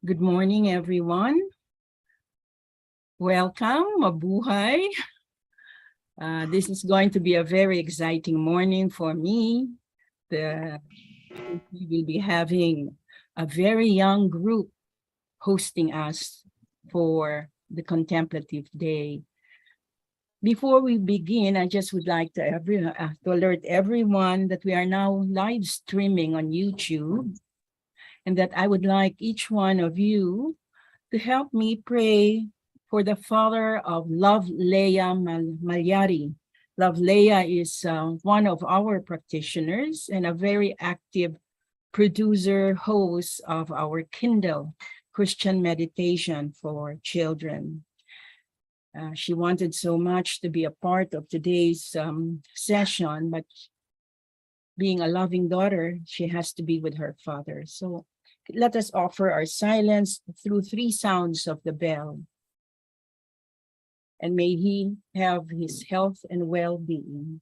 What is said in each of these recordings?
Good morning, everyone. Welcome, mabuhay. This is going to be a very exciting morning for me. We will be having a very young group hosting us for the Contemplative Day. Before we begin, I just would like to alert everyone that we are now live streaming on YouTube, and that I would like each one of you to help me pray for the father of Love Leia Malyari. Love Leia is one of our practitioners and a very active producer, host of our Kindle Christian Meditation for Children. She wanted so much to be a part of today's session, but being a loving daughter, she has to be with her father. So let us offer our silence through 3 sounds of the bell. And may he have his health and well-being.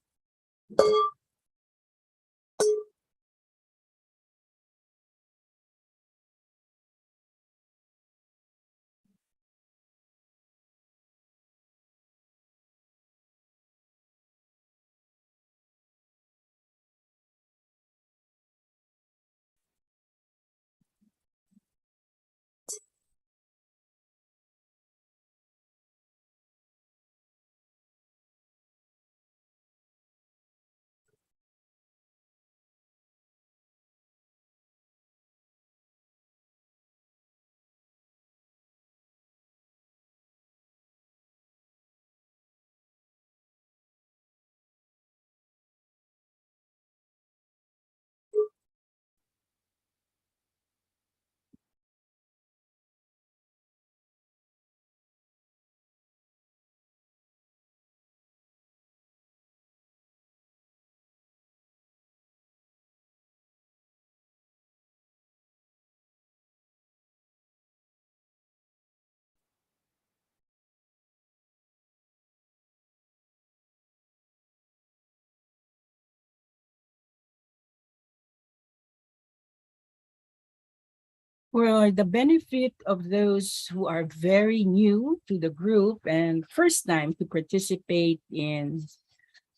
For the benefit of those who are very new to the group and first time to participate in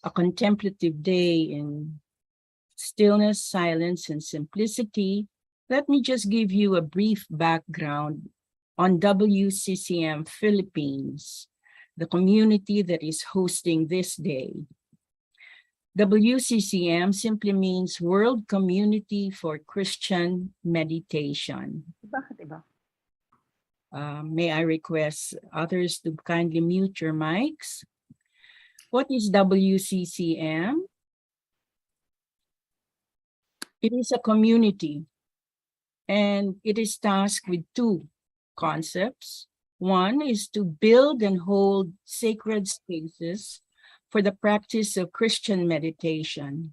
a contemplative day in stillness, silence, and simplicity, let me just give you a brief background on WCCM Philippines, the community that is hosting this day. WCCM simply means World Community for Christian Meditation. May I request others to kindly mute your mics? What is WCCM? It is a community, and it is tasked with 2 concepts. One is to build and hold sacred spaces for the practice of Christian meditation.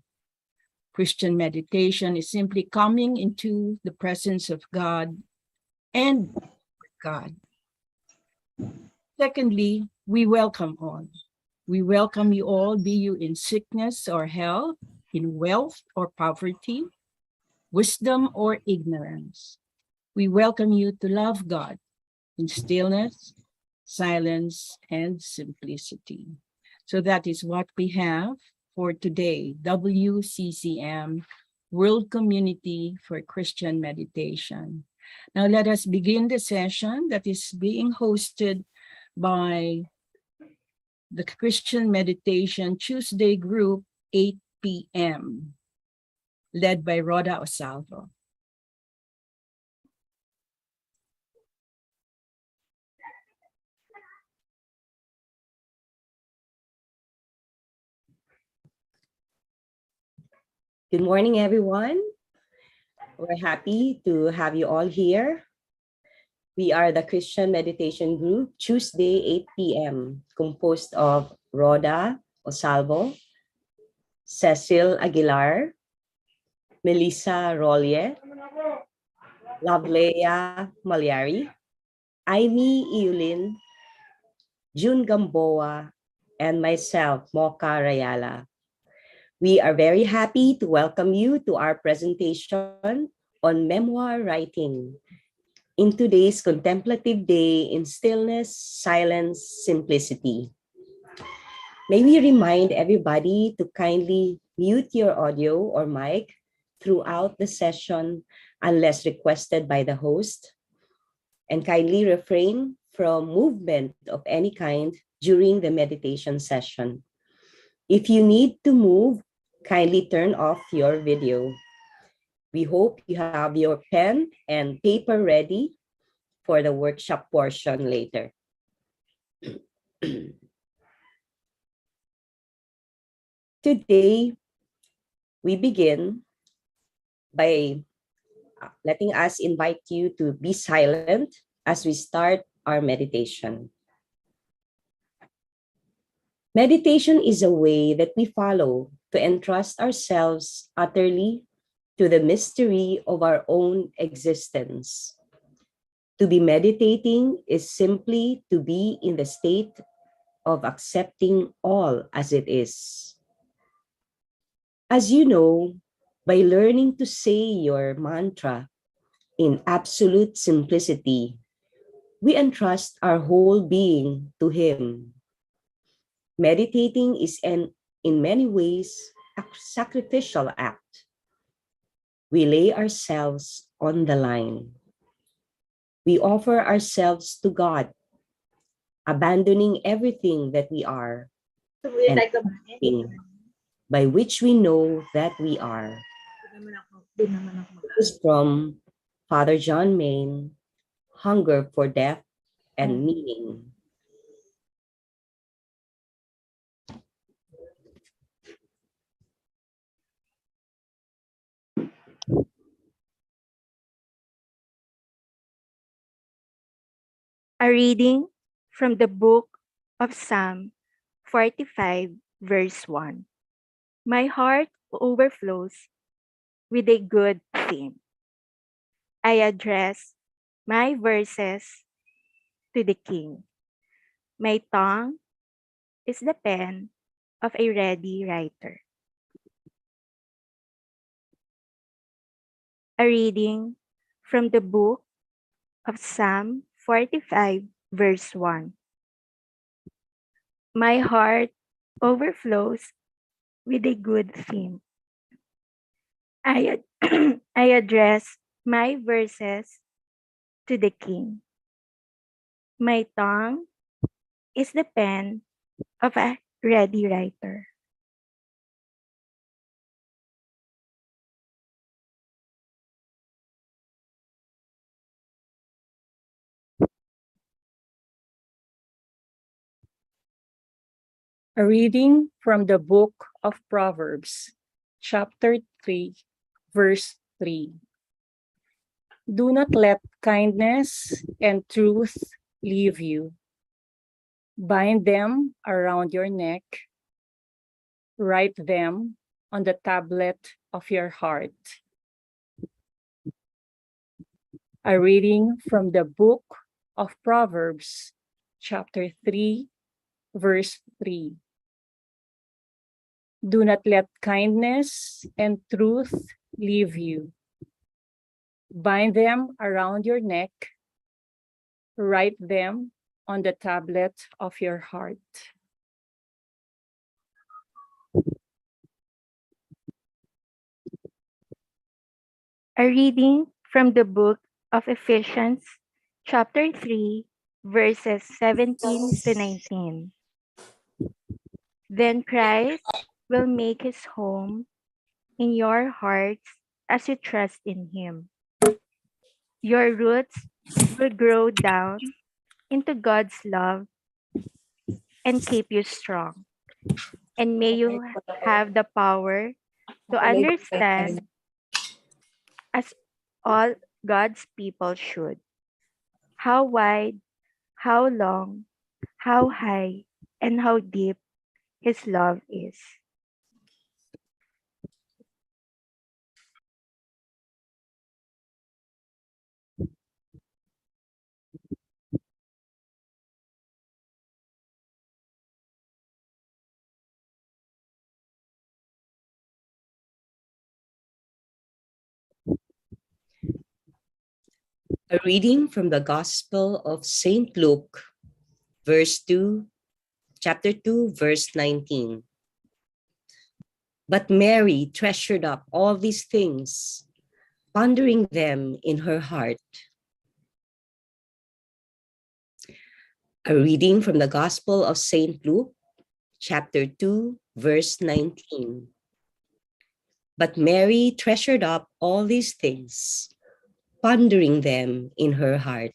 Christian meditation is simply coming into the presence of God and with God. Secondly, we welcome all. We welcome you all, be you in sickness or health, in wealth or poverty, wisdom or ignorance. We welcome you to love God in stillness, silence, and simplicity. So that is what we have for today, WCCM, World Community for Christian Meditation. Now let us begin the session that is being hosted by the Christian Meditation Tuesday group, 8 p.m., led by Rhoda Osalvo. Good morning, everyone. We're happy to have you all here. We are the Christian Meditation Group, Tuesday, 8 p.m., composed of Rhoda Osalvo, Cecil Aguilar, Melissa Rolye, Lavleya Malyari, Aimee Iulin, June Gamboa, and myself, Mocha Rayala. We are very happy to welcome you to our presentation on memoir writing in today's contemplative day in stillness, silence, simplicity. May we remind everybody to kindly mute your audio or mic throughout the session unless requested by the host, and kindly refrain from movement of any kind during the meditation session. If you need to move, kindly turn off your video. We hope you have your pen and paper ready for the workshop portion later. Today, we begin by letting us invite you to be silent as we start our meditation. Meditation is a way that we follow to entrust ourselves utterly to the mystery of our own existence. To be meditating is simply to be in the state of accepting all as it is. As you know, by learning to say your mantra in absolute simplicity, we entrust our whole being to Him. Meditating is in many ways a sacrificial act. We lay ourselves on the line. We offer ourselves to God, abandoning everything that we are and everything by which we know that we are. This is from Father John Main, Hunger for Depth and Meaning. A reading from the book of Psalm 45, verse 1. My heart overflows with a good theme. I address my verses to the King. My tongue is the pen of a ready writer. A reading from the book of Psalm 45, verse 1. My heart overflows with a good theme. I address my verses to the King. My tongue is the pen of a ready writer. A reading from the book of Proverbs, chapter 3, verse 3. Do not let kindness and truth leave you. Bind them around your neck. Write them on the tablet of your heart. A reading from the book of Proverbs, chapter 3, verse 3. Do not let kindness and truth leave you. Bind them around your neck. Write them on the tablet of your heart. A reading from the book of Ephesians, chapter 3, verses 17 to 19. Then Christ will make his home in your hearts as you trust in him. Your roots will grow down into God's love and keep you strong. And may you have the power to understand, as all God's people should, how wide, how long, how high, and how deep his love is. A reading from the Gospel of St. Luke, verse 2, chapter 2, verse 19. But Mary treasured up all these things, pondering them in her heart. A reading from the Gospel of St. Luke, chapter 2, verse 19. But Mary treasured up all these things, pondering them in her heart.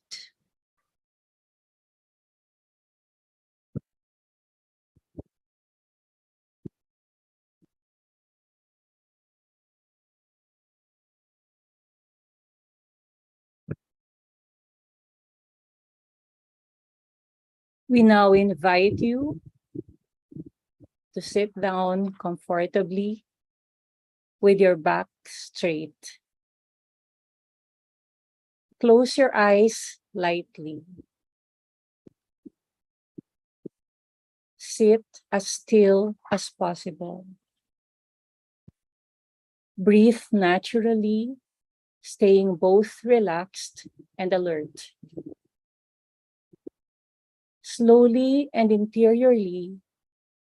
We now invite you to sit down comfortably with your back straight. Close your eyes lightly. Sit as still as possible. Breathe naturally, staying both relaxed and alert. Slowly and interiorly,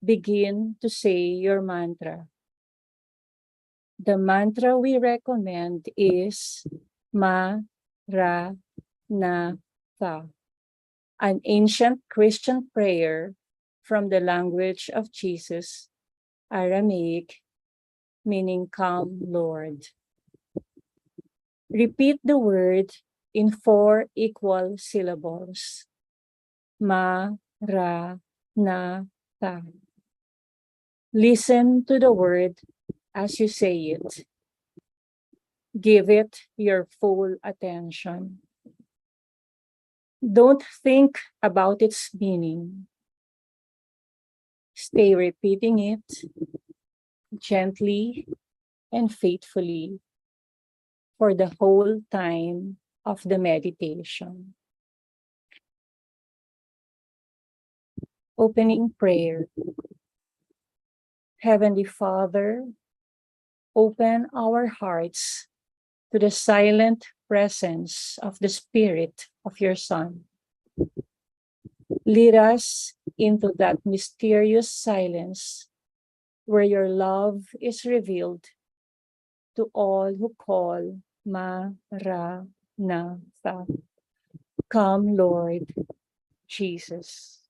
begin to say your mantra. The mantra we recommend is Ma Ra Na Tha, an ancient Christian prayer from the language of Jesus, Aramaic, meaning "Come, Lord." Repeat the word in 4 equal syllables. Ma Ra Na Tha. Listen to the word as you say it. Give it your full attention. Don't think about its meaning. Stay repeating it gently and faithfully for the whole time of the meditation. Opening prayer. Heavenly Father, open our hearts to the silent presence of the Spirit of your Son. Lead us into that mysterious silence where your love is revealed to all who call Ma Ra Na Tha. Come, Lord Jesus.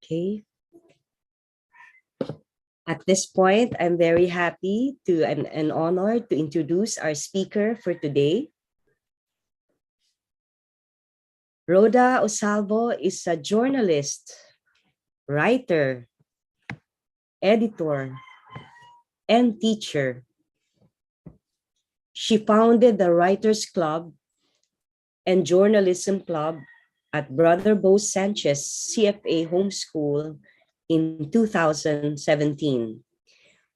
Okay. At this point, I'm very happy to and honored to introduce our speaker for today. Rhoda Osalvo is a journalist, writer, editor, and teacher. She founded the Writers Club and Journalism Club at Brother Bo Sanchez CFA Homeschool in 2017,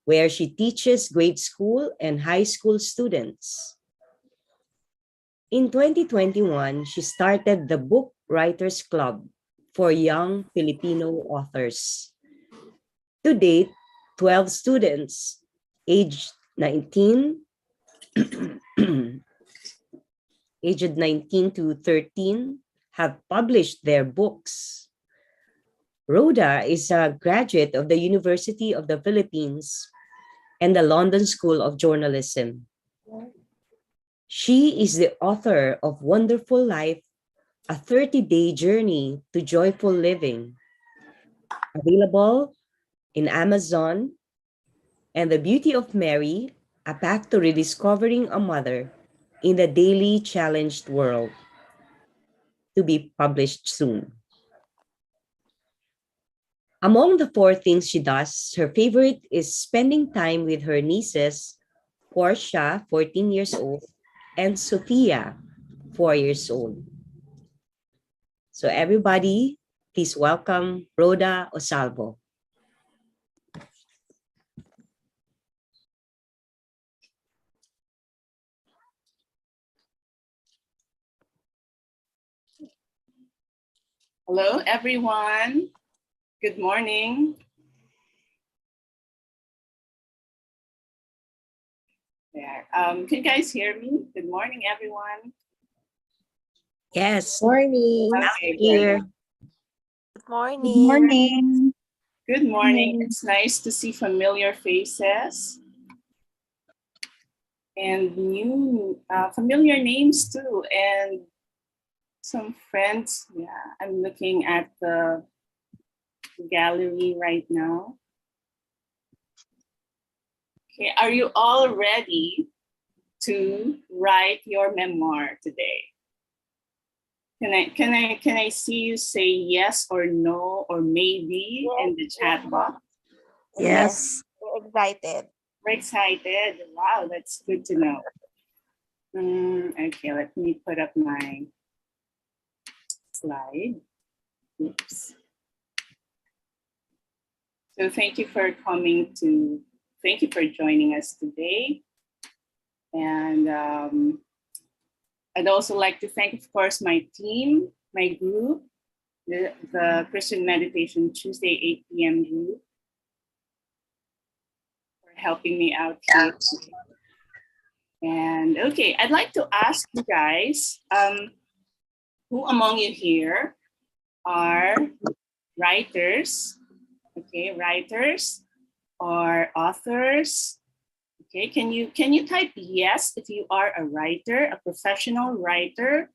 where she teaches grade school and high school students. In 2021, she started the Book Writers Club for young Filipino authors. To date, 12 students aged 19 aged 19 to 13 have published their books. Rhoda is a graduate of the University of the Philippines and the London School of Journalism. She is the author of Wonderful Life, a 30-day journey to joyful living, available in Amazon, and The Beauty of Mary, a path to rediscovering a mother in the daily challenged world, to be published soon. Among the four things she does, her favorite is spending time with her nieces, Portia, 14 years old, and Sophia, 4 years old. So everybody, please welcome Rhoda Osalvo. Hello, everyone. Good morning. There. Can you guys hear me? Good morning, everyone. Yes. Morning. Okay, Here. Good morning. Good morning. Good morning. It's nice to see familiar faces and new familiar names too, and some friends. Yeah, I'm looking at the gallery right now. Okay, are you all ready to write your memoir today? Can I see you say yes or no or maybe in the chat box? Yes. We're excited. We're excited. Wow, that's good to know. Okay, let me put up my slide. Oops. So thank you for joining us today. And I'd also like to thank, of course, my team, my group, the Christian Meditation Tuesday 8 p.m. group, for helping me out here. And okay, I'd like to ask you guys, who among you here are writers? Okay, writers or authors? Okay, can you type yes if you are a writer, a professional writer,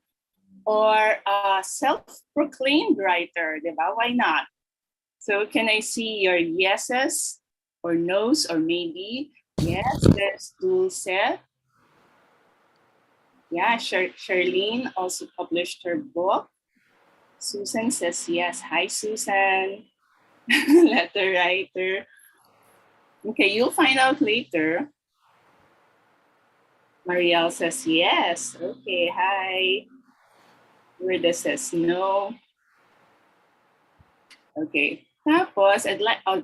or a self-proclaimed writer, diba? Why not? So can I see your yeses or nos or maybe? Yes, there's Dulce. Yeah, Charlene also published her book. Susan says yes. Hi, Susan. Letter writer. Okay, you'll find out later. Marielle says yes. Okay, hi. Rhoda says no. Okay. Tapos, I'd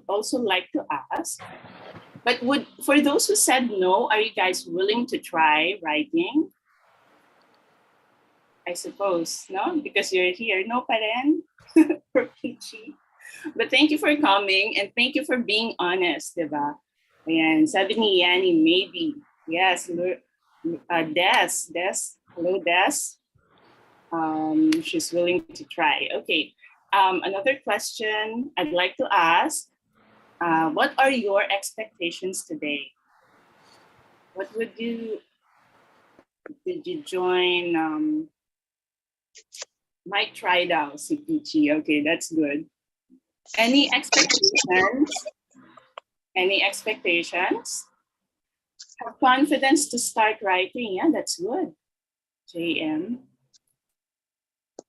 also like to ask, but for those who said no, are you guys willing to try writing? I suppose, no? Because you're here. No pa rin? For Peachy. But thank you for coming and thank you for being honest, diba? Ayan, sabi ni Yanni, maybe. Yes, Des. Hello, Des. She's willing to try. Okay. Another question I'd like to ask, what are your expectations today? Did you join Mike tried out si Peachy? Okay, that's good. Any expectations? Any expectations? Have confidence to start writing. Yeah, that's good. JM.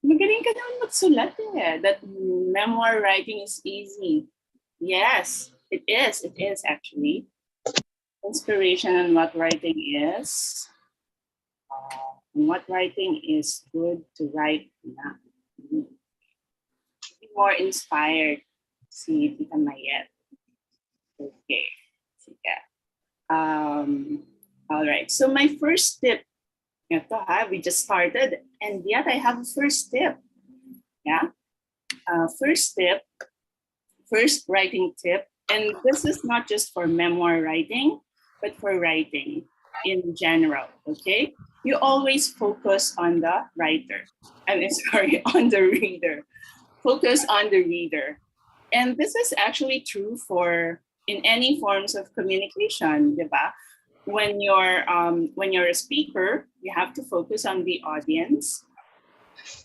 Magaling ka naman magsulat eh. That memoir writing is easy. Yes, it is. It is actually. Inspiration on what writing is. What writing is good to write na. Be more inspired. Si Tita Mayet. Okay. Sige. All right. So my first tip. Ito we just started and yet I have a first tip. Yeah. First tip. First writing tip. And this is not just for memoir writing, but for writing in general. Okay. You always focus on the writer. I'm sorry, on the reader. Focus on the reader. And this is actually true for in any forms of communication, diba? When you're a speaker, you have to focus on the audience.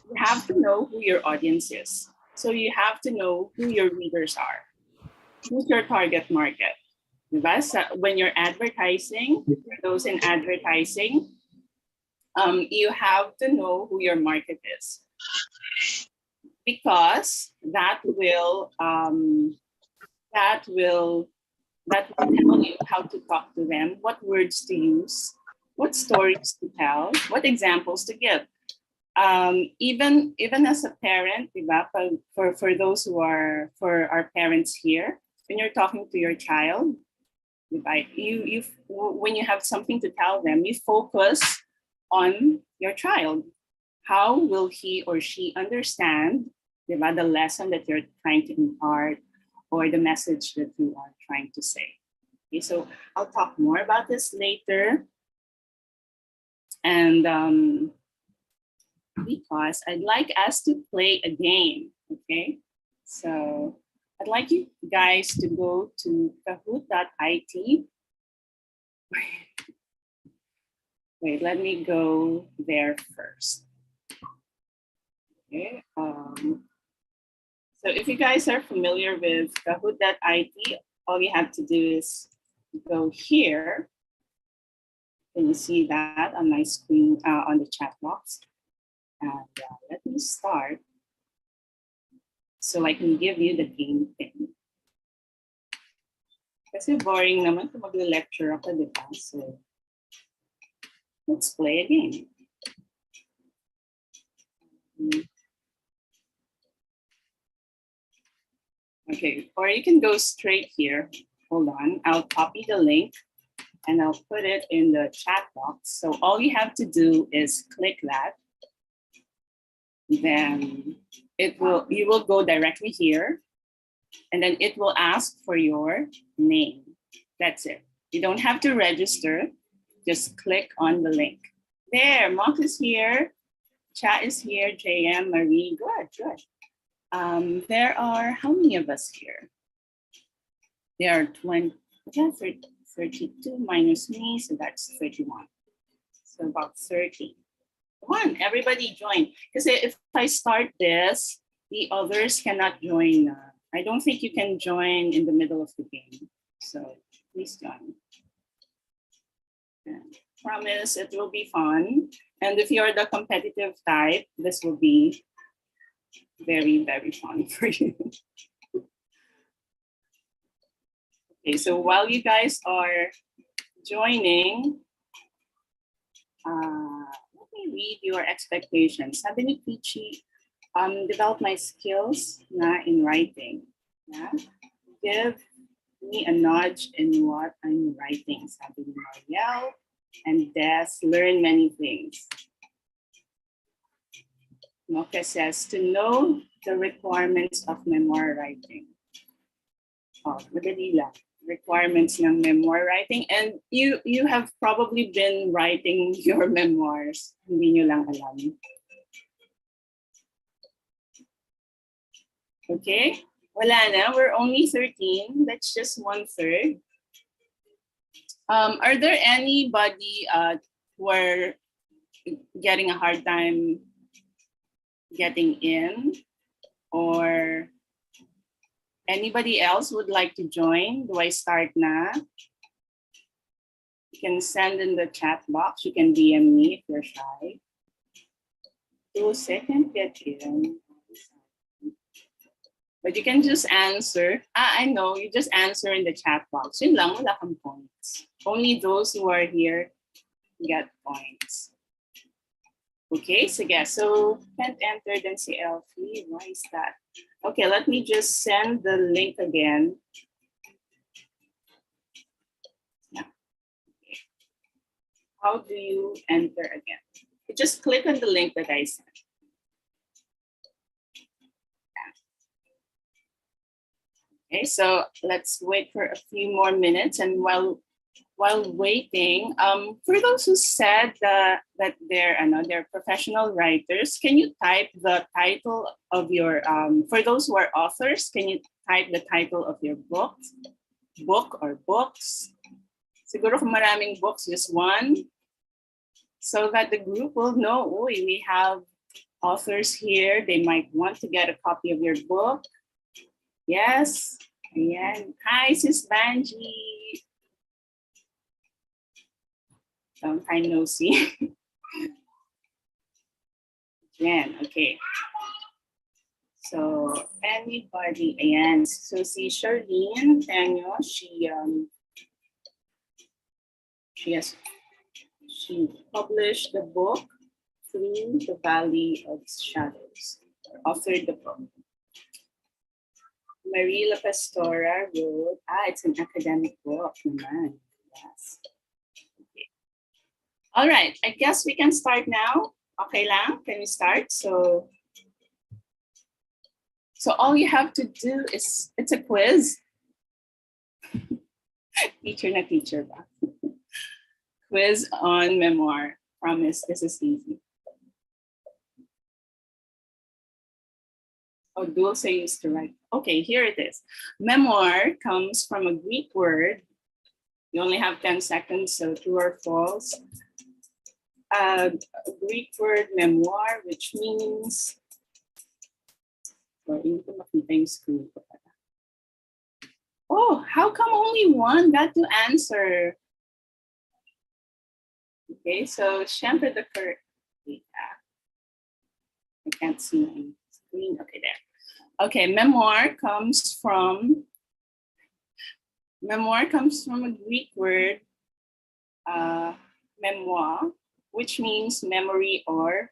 You have to know who your audience is. So you have to know who your readers are. Who's your target market? Diba? So when you're advertising, for those in advertising, you have to know who your market is. Because that will tell you how to talk to them, what words to use, what stories to tell, what examples to give. Even as a parent, diba, for those who are for our parents here, when you're talking to your child, diba, when you have something to tell them, you focus on your child. How will he or she understand, diba, the lesson that you're trying to impart or the message that you are trying to say? Okay, so I'll talk more about this later. And because I'd like us to play a game, okay? So I'd like you guys to go to kahoot.it. Wait, let me go there first. Okay. So if you guys are familiar with kahoot.it, all you have to do is go here. Can you see that on my screen, on the chat box? And let me start so I can give you the game thing. Kasi boring naman kung mag-lecture ako, di ba? So let's play a game. Okay, or you can go straight here. Hold on, I'll copy the link and I'll put it in the chat box. So all you have to do is click that. Then you will go directly here and then it will ask for your name. That's it. You don't have to register. Just click on the link. There, Mark is here. Chat is here. JM, Marie, good. There are, how many of us here? There are 32 minus me, so that's 31. So about 30. Come on, everybody join. Because if I start this, the others cannot join. I don't think you can join in the middle of the game. So please join. And promise it will be fun. And if you're the competitive type, this will be very, very fun for you. Okay, so while you guys are joining, let me read your expectations. Sabi ni Peachy, develop my skills na in writing. Yeah? Give me a nudge in what I'm writing. Sabi ni Marielle and Des, learn many things. Mocha says, to know the requirements of memoir writing. Oh, madali lang. Requirements ng memoir writing. And you have probably been writing your memoirs. Hindi nyo lang alam. Okay? Wala na. We're only 13. That's just 1/3. Are there anybody who are getting a hard time getting in, or Anybody else would like to join? Do I start na? You can send in the chat box. You can DM me if you're shy. 2 seconds, get in. But you can just answer. I know, you just answer in the chat box. Yun lang, wala kang points. Only those who are here get points. Okay, sige. So, can't enter then si Elfie. Why is that? Okay, let me just send the link again. Yeah. Okay. How do you enter again? You just click on the link that I sent. Okay, so let's wait for a few more minutes. And while waiting, for those who said that they're professional writers, can you type the title of your for those who are authors, can you type the title of your book or books? Siguro kung maraming books, just one, so that the group will know, oh, we have authors here. They might want to get a copy of your book. Yes. Ayan. Hi, Sis Banji. Long time no see. Jen, okay. So anybody, ayan. So si Charlene Tenyo, she published the book Through the Valley of Shadows, or authored the book. Marie La Pastora wrote, it's an academic book naman. Yes. Okay. All right, I guess we can start now. Okay lang, can we start? So all you have to do is, it's a quiz. teacher ba? Quiz on memoir. Promise, this is easy. Oh, Dulce used to write. Okay, here it is. Memoir comes from a Greek word. You only have 10 seconds, so true or false. A Greek word memoir, which means, oh, how come only one got to answer? Okay, so syempre the correct, I can't see my screen. Okay, there. Okay, memoir comes from a Greek word, memoir, which means memory or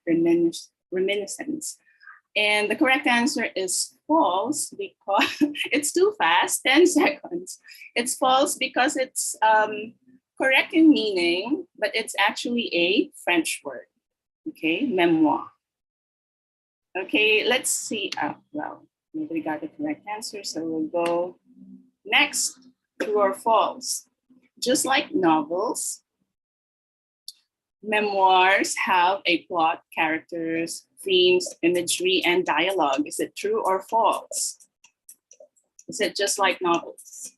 reminiscence. And the correct answer is false because it's too fast, 10 seconds. It's false because it's correct in meaning, but it's actually a French word, okay, memoir. Okay, let's see, well, nobody got the correct answer, so we'll go next, true or false. Just like novels, memoirs have a plot, characters, themes, imagery, and dialogue. Is it true or false? Is it just like novels?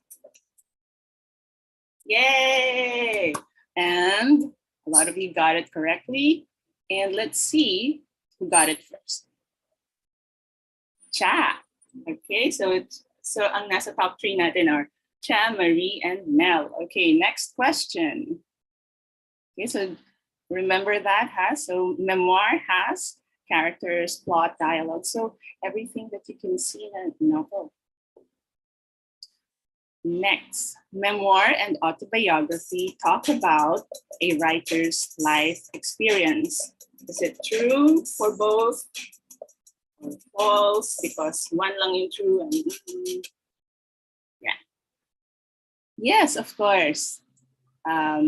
Yay! And a lot of you got it correctly. And let's see who got it first. Cha. Okay, so ang nasa top 3 natin are Cha, Marie, and Mel. Okay, next question. Okay, so remember that so memoir has characters, plot, dialogue. So everything that you can see in a novel. Next, memoir and autobiography talk about a writer's life experience. Is it true for both or false? Because one lang yung true and yeah. Yes, of course.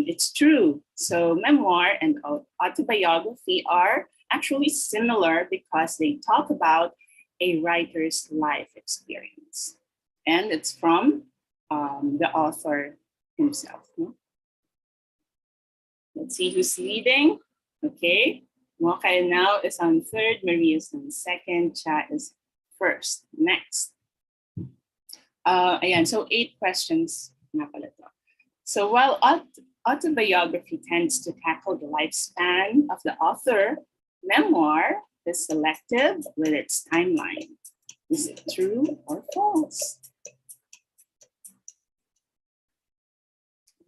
It's true. So memoir and autobiography are actually similar because they talk about a writer's life experience. And it's from the author himself. Let's see who's leading. Okay. Mokay now is on third, Marie is on second, Cha is first. Next. Ayan, so 8 questions na pala to. So while autobiography tends to tackle the lifespan of the author, memoir is selective with its timeline. Is it true or false?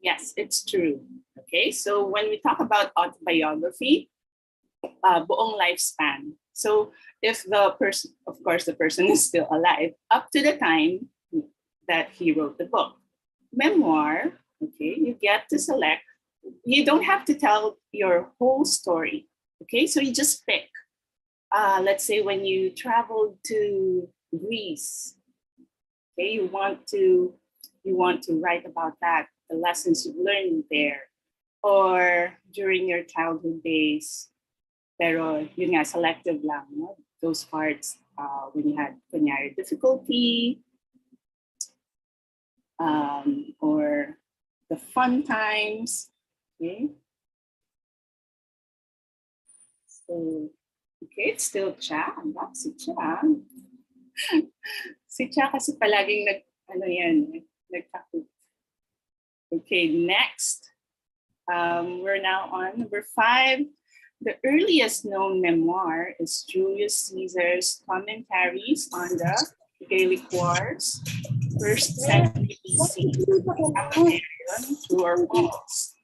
Yes, it's true. Okay, so when we talk about autobiography, buong lifespan. So if the person, of course, the person is still alive up to the time that he wrote the book. Memoir, okay, you get to select. You don't have to tell your whole story. Okay, so you just pick. Let's say when you traveled to Greece, okay, you want to write about that, the lessons you've learned there, or during your childhood days. Pero yun nga, selective lang, no? Those parts when you had kunyari difficulty, or the fun times, okay? So, okay, it's still Cha. Not si Cha. Si Cha kasi palaging nagtakot. Okay, next. We're now on number 5. The earliest known memoir is Julius Caesar's commentaries on the Gallic Wars, 1st century BC. True or false?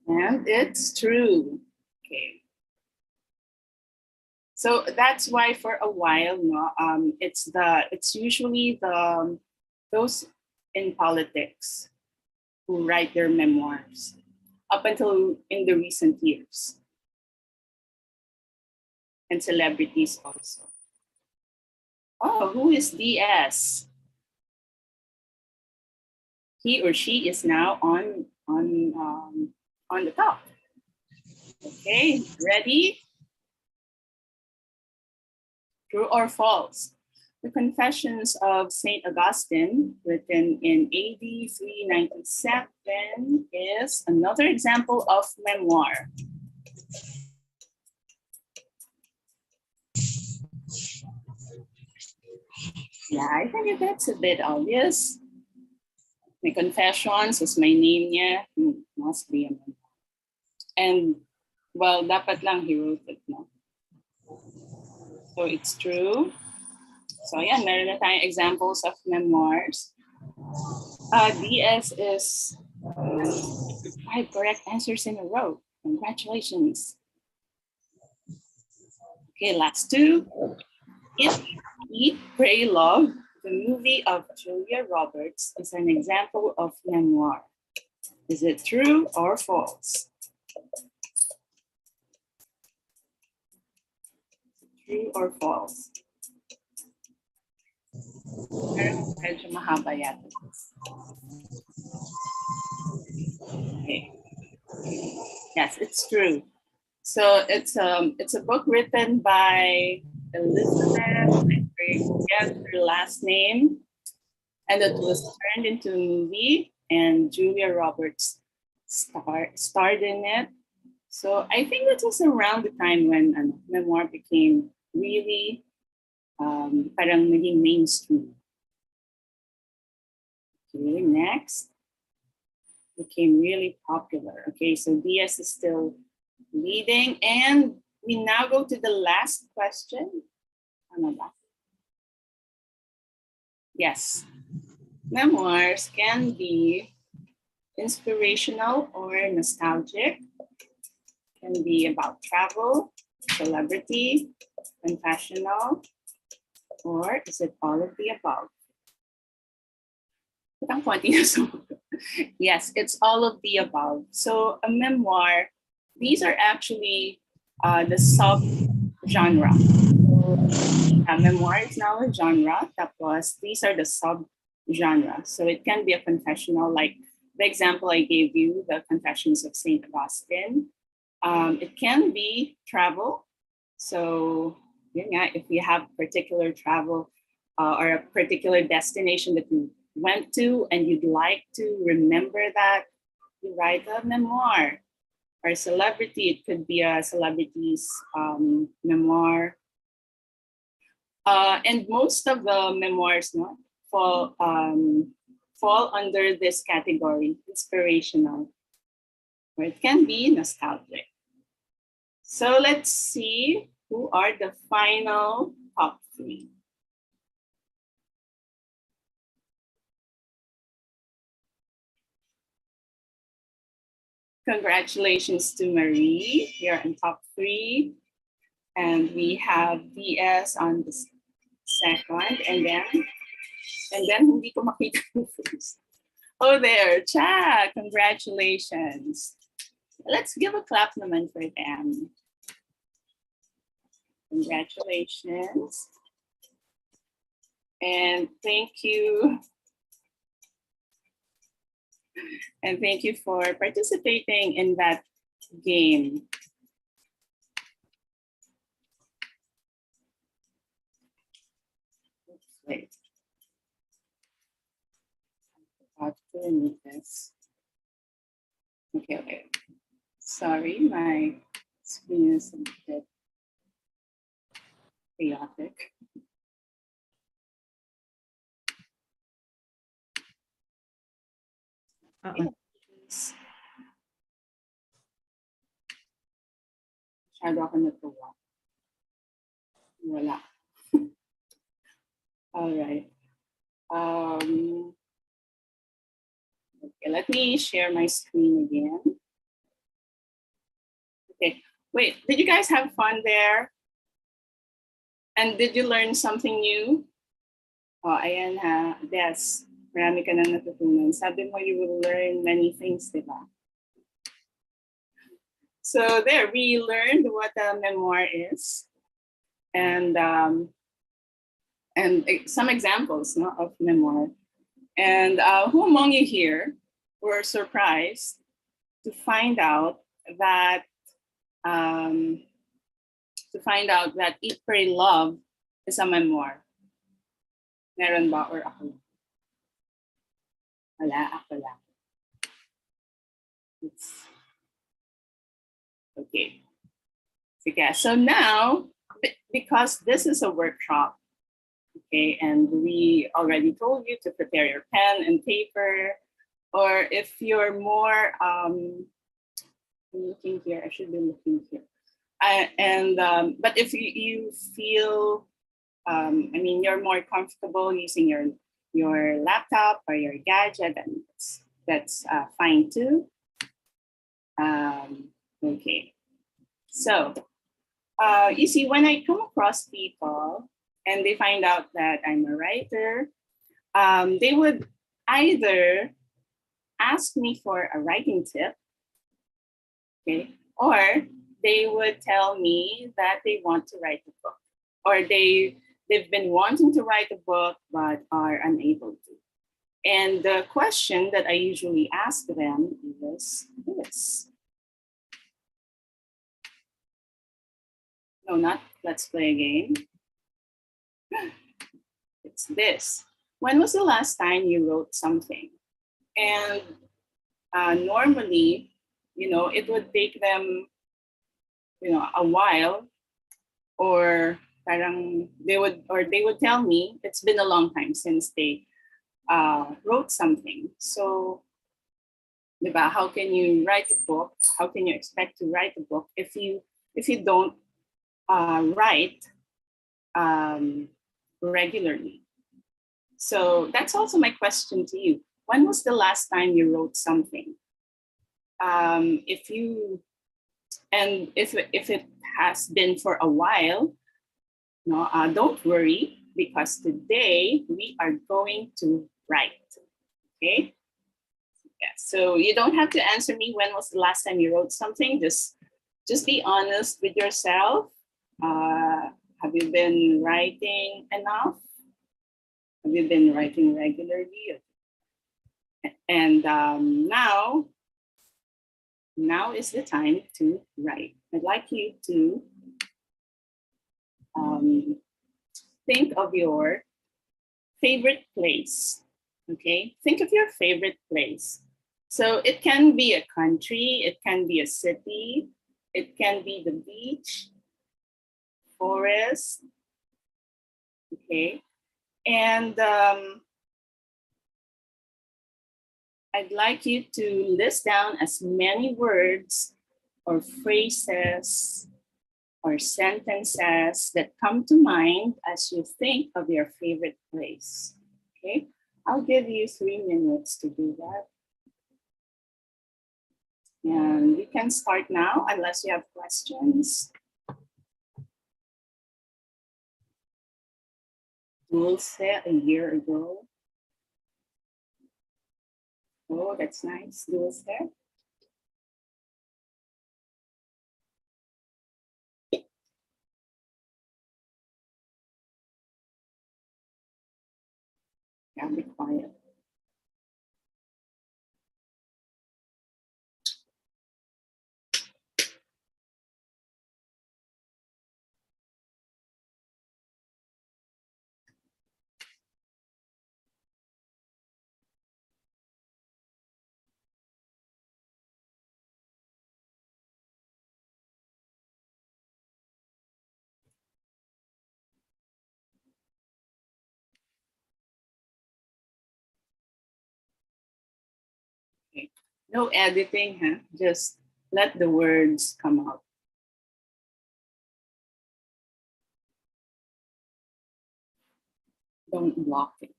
And it's true. Okay. So that's why for a while, no, it's usually those in politics who write their memoirs up until in the recent years, and celebrities also. Oh, who is DS? He or she is now on the top. Okay, ready? True or false? The Confessions of St. Augustine, written in AD 397, is another example of memoir. Yeah, I think that's a bit obvious. My Confessions is my name niya. Must be a memoir. And, well, dapat lang he wrote it, no? So it's true. So yeah, meron na tayong examples of memoirs. DS is 5 correct answers in a row. Congratulations. Okay, last 2. Eat, Pray, Love, the movie of Julia Roberts, is an example of memoir. Is it true or false? True or false? Medyo mahaba yata. Okay. Yes, it's true. So it's a book written by Elizabeth, I forget her last name, and it was turned into a movie, and Julia Roberts starred in it. So I think that was around the time when memoir became really parang naging mainstream. Okay, next. Became really popular. Okay, so DS is still leading, and we now go to the last question. Ano ba? Yes, memoirs can be inspirational or nostalgic, can be about travel, celebrity, confessional, or is it all of the above? Yes, it's all of the above. So a memoir, these are actually the sub-genre. Memoir is now a genre, tapos these are the sub-genre. So it can be a confessional, like the example I gave you, the Confessions of St. Augustine. It can be travel. So yeah, if you have particular travel or a particular destination that you went to and you'd like to remember that, you write a memoir. Or celebrity, it could be a celebrity's memoir. And most of the memoirs fall under this category, inspirational, or it can be nostalgic. So let's see who are the final top 3. Congratulations to Marie. You're in top 3. And we have DS on the second. And then hindi ko makita yung first. Oh, there, Cha, congratulations. Let's give a clap naman for them. Congratulations. And thank you. And thank you for participating in that game. Oops, wait. I forgot to remove this. Okay. Sorry, my screen is a bit chaotic. Masyado ako natuwa. Wala. All right. Okay, let me share my screen again. Okay, wait, did you guys have fun there? And did you learn something new? Oh, ayan ha, Des, marami ka nang natutunan. Sabi mo you will learn many things, di ba? So there, we learned what a memoir is. And some examples, no, of memoir. And who among you here were surprised to find out that Eat, Pray, Love is a memoir? Meron ba or ako lang? Wala, ako lang. Okay. Okay, so now, because this is a workshop, okay, and we already told you to prepare your pen and paper, or if you're more, I'm looking here, I should be looking here. But if you feel, I mean, you're more comfortable using your laptop or your gadget, then that's fine too. Okay, so you see, when I come across people and they find out that I'm a writer, they would either ask me for a writing tip, okay, or they would tell me that they want to write a book, or they've been wanting to write a book but are unable to. And the question that I usually ask them is this. No, not let's play a game. It's this. When was the last time you wrote something? And normally, it would take them, a while, or parang they would tell me it's been a long time since they wrote something. So, diba, how can you write a book? How can you expect to write a book if you don't write regularly? So that's also my question to you. When was the last time you wrote something? If it has been for a while, don't worry, because today we are going to write. Okay. Yeah. So you don't have to answer me when was the last time you wrote something. Just be honest with yourself. Have you been writing enough? Have you been writing regularly? And now is the time to write. I'd like you to think of your favorite place. Okay, think of your favorite place. So it can be a country, it can be a city, it can be the beach, forest. Okay, and I'd like you to list down as many words or phrases or sentences that come to mind as you think of your favorite place. Okay, I'll give you 3 minutes to do that. And we can start now unless you have questions. Dulce a year ago. Oh, that's nice, Dulce. Yeah, be quiet. Okay. No editing, huh? Just let the words come out. Don't block it.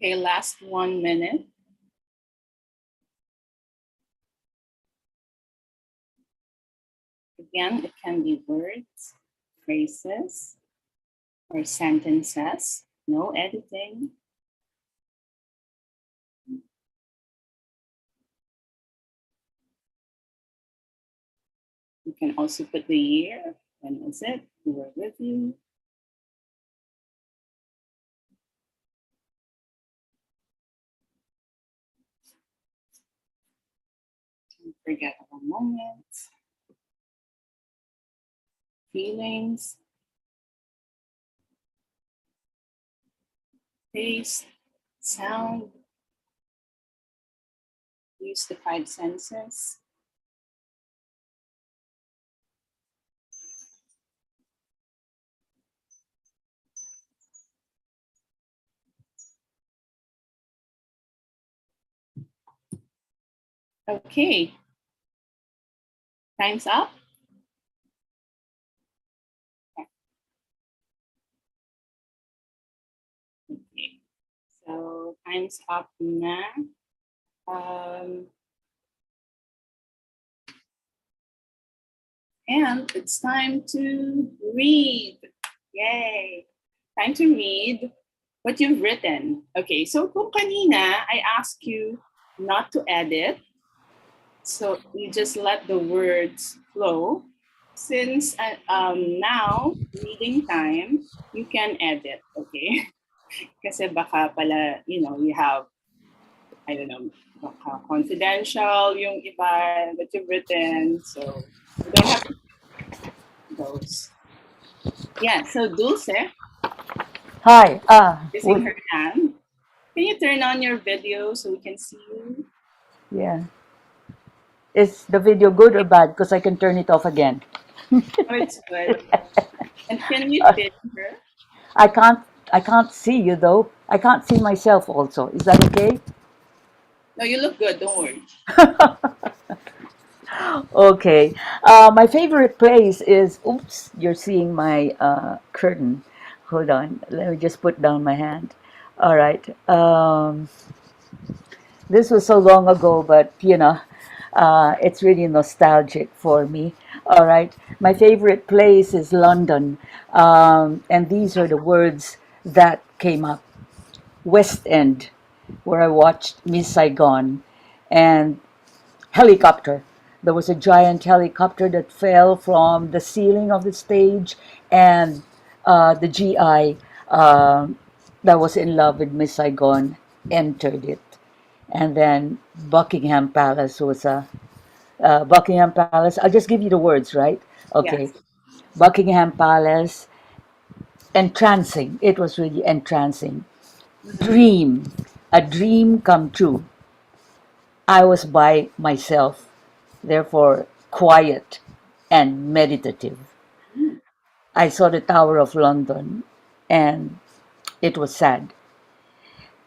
Okay, last 1 minute. Again, it can be words, phrases, or sentences. No editing. You can also put the year. When was it? Who were with you? Unforgettable moments. Feelings. Taste. Sound. Use the 5 senses. Okay. Time's up. Okay. So time's up na. And it's time to read. Yay! Time to read what you've written. Okay, so kung kanina, I asked you not to edit. So you just let the words flow. Since now, reading time, you can edit, okay? Kasi baka pala, you have, I don't know, baka confidential yung iba that you've written. So you don't have to those. Yeah, so Dulce, Hi. raising her hand. Can you turn on your video so we can see you? Yeah. Is the video good or bad? Because I can turn it off again. Oh, it's good. And can you pin her? I can't. I can't see you though. I can't see myself also. Is that okay? No, you look good. Don't worry. Okay. My favorite place is. Oops, you're seeing my curtain. Hold on. Let me just put down my hand. All right. This was so long ago, but it's really nostalgic for me. All right. My favorite place is London. And these are the words that came up: West End, where I watched Miss Saigon, and helicopter. There was a giant helicopter that fell from the ceiling of the stage, and the GI that was in love with Miss Saigon entered it. And then Buckingham Palace was a Buckingham Palace. I'll just give you the words, right? Okay. Yes. Buckingham Palace, entrancing. It was really entrancing. Mhm. Dream, a dream come true. I was by myself, therefore quiet and meditative. Mm. I saw the Tower of London, and it was sad.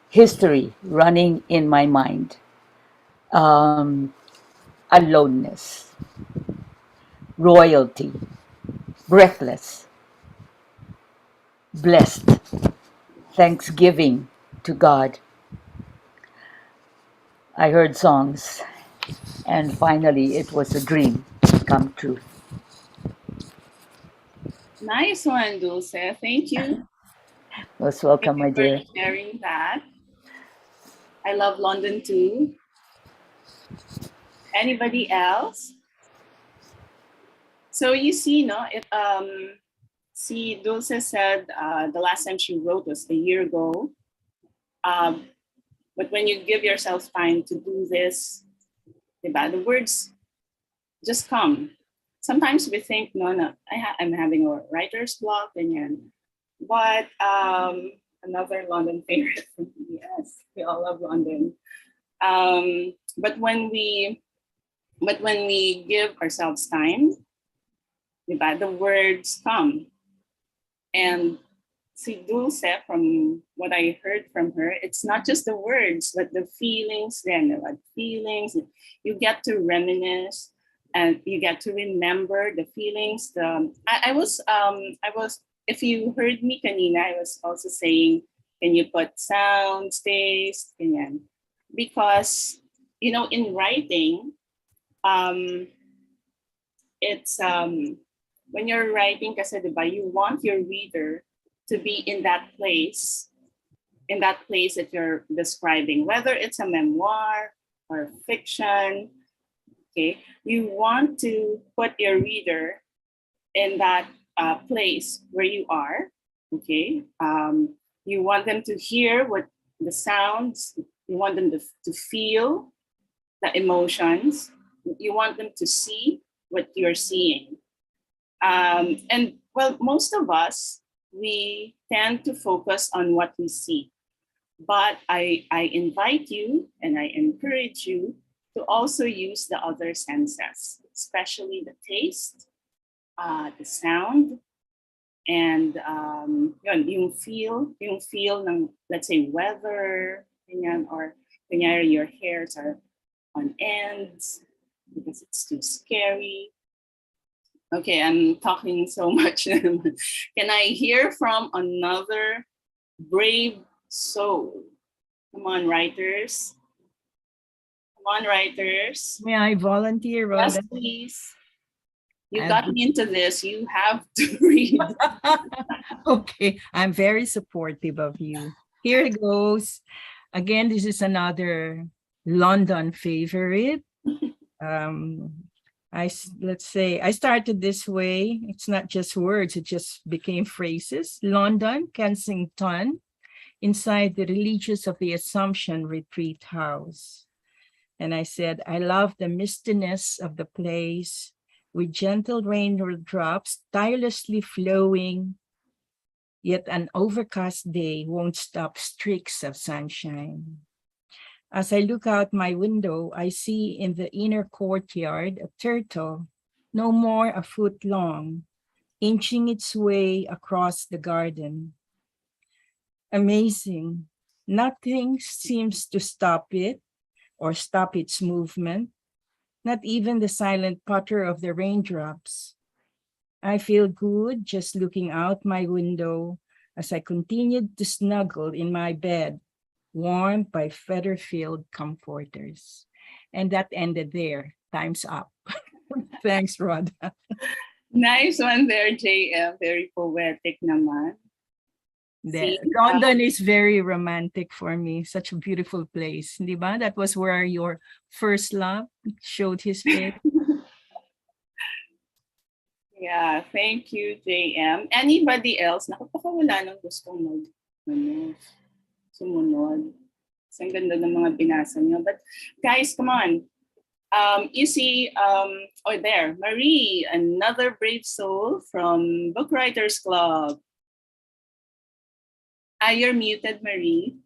History running in my mind. Um, Aloneness, royalty, breathless, blessed, thanksgiving to God. I heard songs, and finally it was a dream come true. Nice one, Dulce. Thank you. Most Thank welcome, you my for dear. sharing that. I love London too. Anybody else? So you see, no, if see, Dulce said the last time she wrote was a year ago. Um, but when you give yourself time to do this, diba, the words just come. Sometimes we think, no, no, I'm having a writer's block, and yan. But another London favorite. Yes, we all love London. But when we give ourselves time, diba, the words come. And si Dulce, from what I heard from her, it's not just the words, but the feelings. Then the feelings. You get to reminisce, and you get to remember the feelings. I was. If you heard me kanina, I was also saying, can you put sound, space, ganyan? Because in writing, um, it's when you're writing kasi, diba, you want your reader to be in that place that you're describing, whether it's a memoir or fiction. Okay, you want to put your reader in that place where you are. Okay, you want them to hear what the sounds, you want them to feel the emotions, you want them to see what you're seeing. And well, most of us, we tend to focus on what we see. But I invite you and I encourage you to also use the other senses, especially the taste, the sound, and yung feel ng, let's say, weather, ganyan, or kunyari your hairs are on ends because it's too scary. Okay, I'm talking so much. Can I hear from another brave soul? Come on, writers. Come on, writers. May I volunteer, Yes, Rhoda? please. You I'll got me into this. You have to read. Okay, I'm very supportive of you. Here it goes. Again, this is another London favorite. Let's say I started this way. It's not just words, it just became phrases. London, Kensington, inside the Religious of the Assumption Retreat House. And I said, I love the mistiness of the place with gentle raindrops tirelessly flowing, yet an overcast day won't stop streaks of sunshine. As I look out my window, I see in the inner courtyard a turtle, no more a foot long, inching its way across the garden. Amazing. Nothing seems to stop it or stop its movement, not even the silent patter of the raindrops. I feel good just looking out my window as I continued to snuggle in my bed, warmed by feather-filled comforters. And that ended there. Time's up. Thanks, Rhoda. Nice one there, JM. Very poetic naman. The, See, London is very romantic for me. Such a beautiful place. Di ba? That was where your first love showed his face. yeah, thank you, JM. Anybody else? Naku, baka wala nang gustong sumunod. Ang ganda ng mga binasa niyo. But guys, come on. You see, oh there, Marie, another brave soul from Book Writers Club. You're muted, Marie.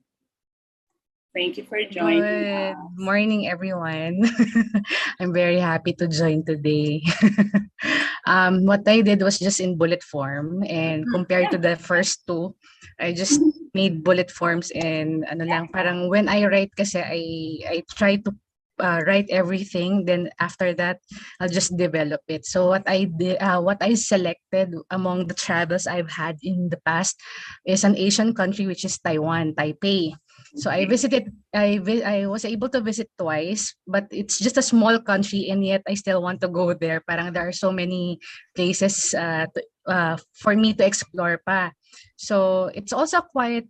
Thank you for joining Good us. morning, everyone. I'm very happy to join today. What I did was just in bullet form, and compared to the first two, I just made bullet forms in ano lang, parang when I write kasi I try to write everything, then after that I'll just develop it. So what I did, what I selected among the travels I've had in the past is an Asian country, which is Taiwan, Taipei. So I visited, I was able to visit twice, but it's just a small country, and yet I still want to go there. Parang there are so many places for me to explore pa. So it's also a quiet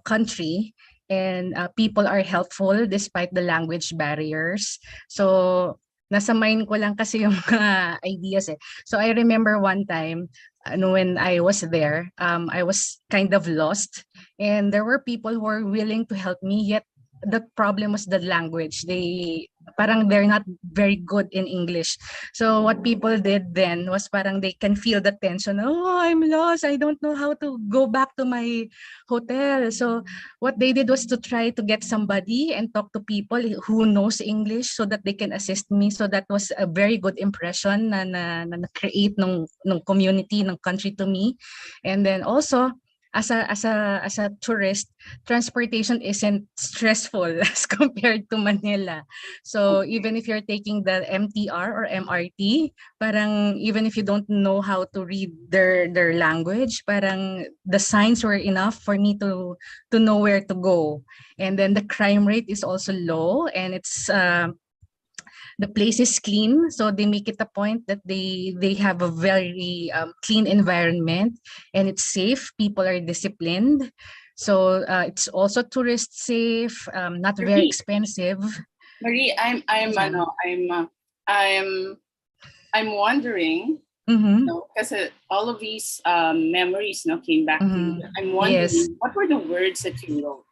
country, and people are helpful despite the language barriers. So nasa mind ko lang kasi yung mga ideas eh. So I remember one time, when I was there, I was kind of lost, and there were people who were willing to help me, yet the problem was the language. They're not very good in English. So what people did then was parang they can feel the tension. Oh, I'm lost. I don't know how to go back to my hotel. So what they did was to try to get somebody and talk to people who knows English so that they can assist me. So that was a very good impression na create ng community, ng country to me. And then also, as a tourist, transportation isn't stressful as compared to Manila. So even if you're taking the MTR or MRT, parang even if you don't know how to read their language, parang the signs were enough for me to know where to go. And then the crime rate is also low, and it's the place is clean, so they make it a point that they have a very clean environment, and it's safe. People are disciplined, so it's also tourist safe, not very Marie, expensive. Marie, Yeah. I'm wondering, Mm-hmm. because all of these memories came back to you. I'm Yes, wondering, what were the words that you wrote?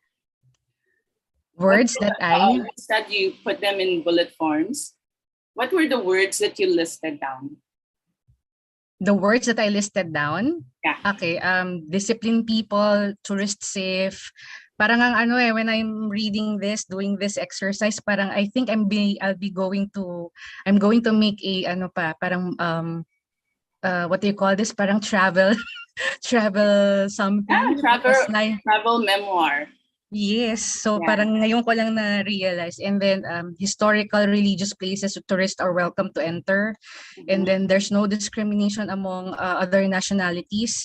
words that I Instead you put them in bullet forms. What were the words that you listed down? the words that I listed down. Yeah. Okay, disciplined people, tourist safe. Parang ang ano eh, when I'm reading this, doing this exercise, parang I think I'm going to make a ano pa, parang what do you call this? Parang travel travel something. Travel memoir. Yes. So Yeah. parang ngayon ko lang na-realize. And then historical religious places tourists are welcome to enter. And then there's no discrimination among other nationalities.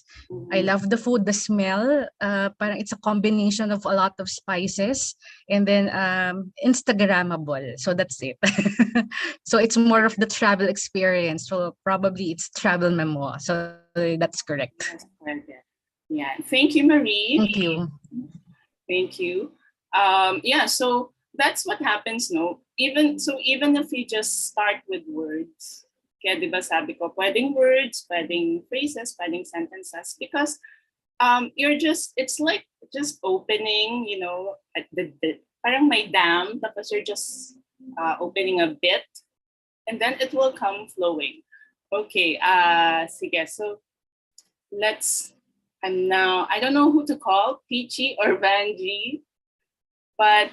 I love the food, the smell. Parang it's a combination of a lot of spices. And then Instagrammable. So that's it. So it's more of the travel experience. So probably it's travel memoir. So that's correct. That's correct. Yeah. Thank you, Marie. Thank you. Thank you. Yeah, so that's what happens, no? Even if we just start with words, kaya di ba sabi ko, pwedeng words, pwedeng phrases, pwedeng sentences, because it's like just opening, at the parang may dam, tapos you're just opening a bit, and then it will come flowing. Okay, sige, so and now, I don't know who to call, Peachy or Vanji, but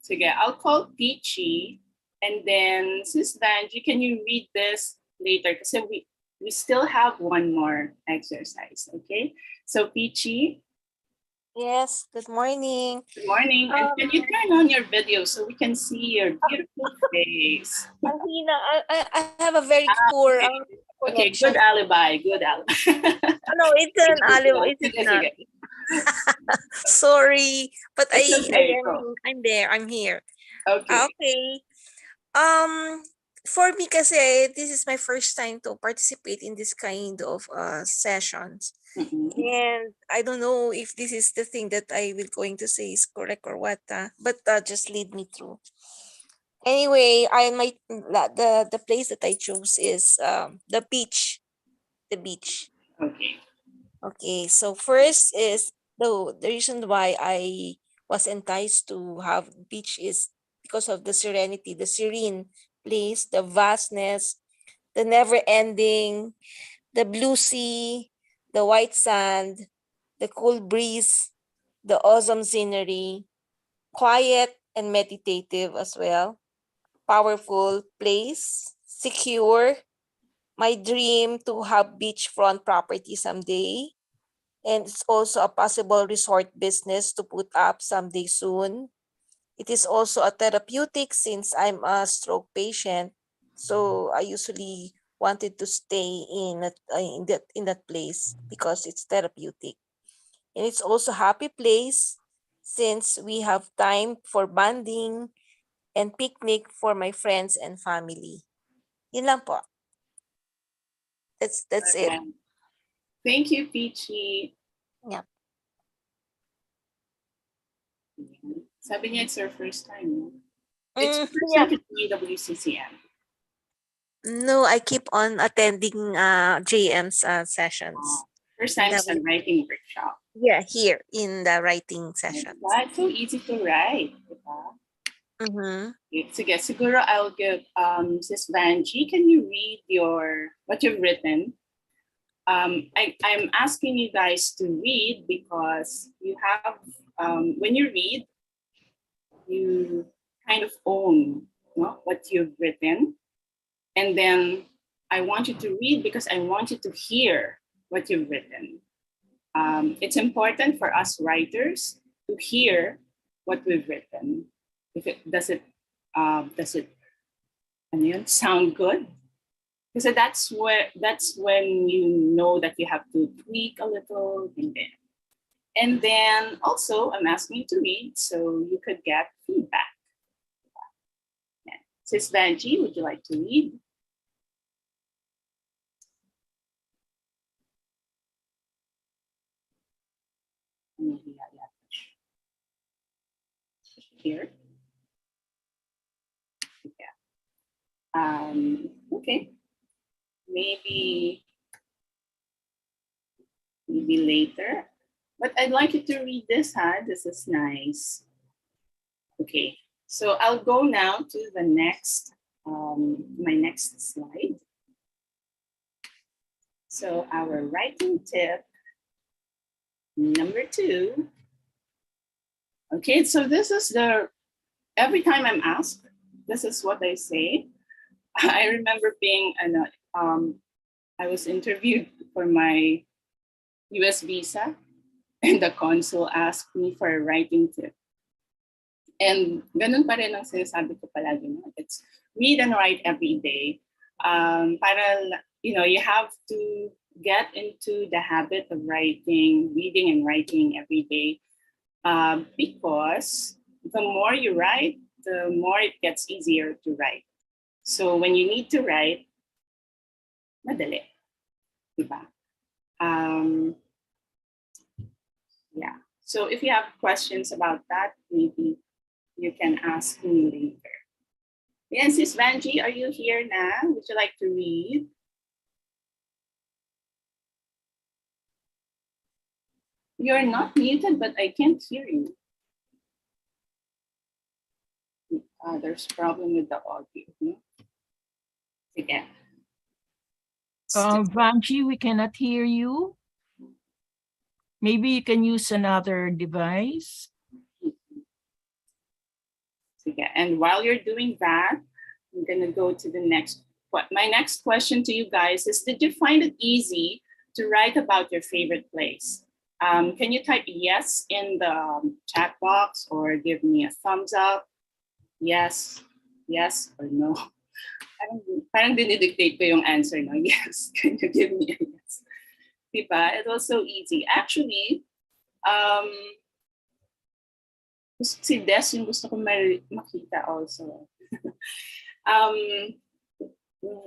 sige, I'll call Peachy, and then since Vanji, can you read this later? Because we still have one more exercise, okay? So Peachy. Yes, good morning. Good morning. And can you turn on your video so we can see your beautiful face? Alina, I have a very poor Okay, connection. good alibi. No, it's an alibi. It's not. Sorry, but Okay, I'm there. I'm here. Okay. Okay. For me kasi, this is my first time to participate in this kind of sessions. Mhm. And I don't know if this is the thing that I will going to say is correct or what, but just lead me through. Anyway, I might the place that I chose is the beach. The beach. Okay. Okay, so first is the reason why I was enticed to have beach is because of the serenity, the serene place, the vastness, the never ending, the blue sea, the white sand, the cool breeze, the awesome scenery, quiet and meditative as well, powerful place, secure, my dream to have beachfront property someday. And it's also a possible resort business to put up someday soon. It is also a therapeutic since I'm a stroke patient. So I usually wanted to stay in that place because it's therapeutic. And it's also happy place since we have time for bonding and picnic for my friends and family. Yun lang po. That's it. Alright. Thank you, Peachy. Yeah. Sabi niya it's her first time. No? It's her first Yeah. time to WCCM. No, I keep on attending JM's sessions. First time sa writing workshop. Yeah, here in the writing Diba? sessions. It's so easy to write. Diba? Mm-hmm. Okay, sige, siguro I'll give Sis Vanji, can you read what you've written? I'm asking you guys to read because you have, when you read, you kind of own, no, what you've written. And then I want you to read because I want you to hear what you've written. It's important for us writers to hear what we've written. If it does it ano yun, sound good? Because that's when you know that you have to tweak a little and then also I'm asking you to read so you could get feedback. Yeah. Sis Vanji, would you like to read? Here. Yeah. Okay. Maybe later. But I'd like you to read this, huh? This is nice. Okay, so I'll go now to the next, my next slide. So our writing tip number 2. Okay, so this is every time I'm asked, this is what I say. I remember I was interviewed for my US visa and the consul asked me for a writing tip. And ganun pa rin ang sinasabi ko palagi. No? It's read and write every day. You have to get into the habit of reading and writing every day. Because the more you write, the more it gets easier to write. So when you need to write, madali. Diba? Yeah. So if you have questions about that, maybe you can ask me later. Yes, Sis Vanji, are you here now? Would you like to read? You're not muted, but I can't hear you. There's a problem with the audio. No? Again. Vanji, we cannot hear you. Maybe you can use another device. And while you're doing that, I'm gonna go to the next. My next question to you guys is: did you find it easy to write about your favorite place? Can you type yes in the chat box or give me a thumbs up? Yes, yes or no? Parang dinidictate ko yung answer, no? Yes, can you give me a yes? Diba? It was so easy. Actually, si Des yung gusto ko makita also.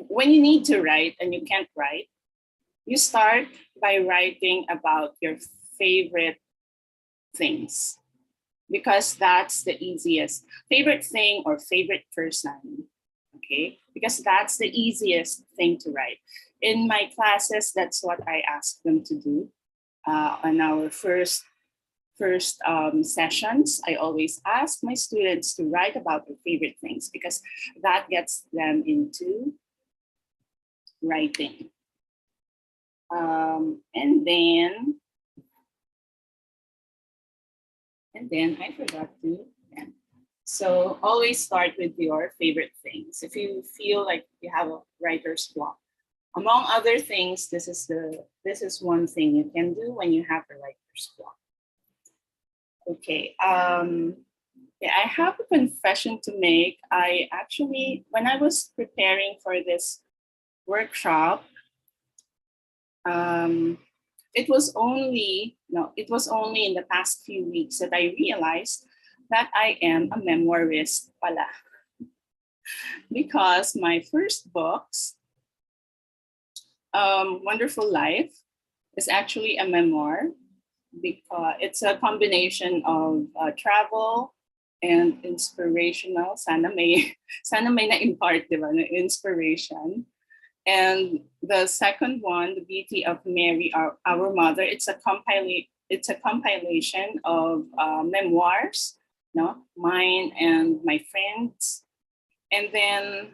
When you need to write and you can't write, You start by writing about your favorite things, because that's the easiest. Favorite thing or favorite person, okay? Because that's the easiest thing to write. In my classes, that's what I ask them to do. On our first sessions, I always ask my students to write about their favorite things, because that gets them into writing. And then I forgot to. Yeah. So always start with your favorite things. If you feel like you have a writer's block, among other things, this is one thing you can do when you have a writer's block. Okay. Yeah, I have a confession to make. I actually, when I was preparing for this workshop, it was only in the past few weeks that I realized that I am a memoirist pala. Because my first books, Wonderful Life, is actually a memoir, because it's a combination of travel and inspirational. Sana may, sana may na-impart, di ba, na inspiration. And the second one, The Beauty of Mary, Our Mother, it's a compilation of memoirs, no, mine and my friends. And then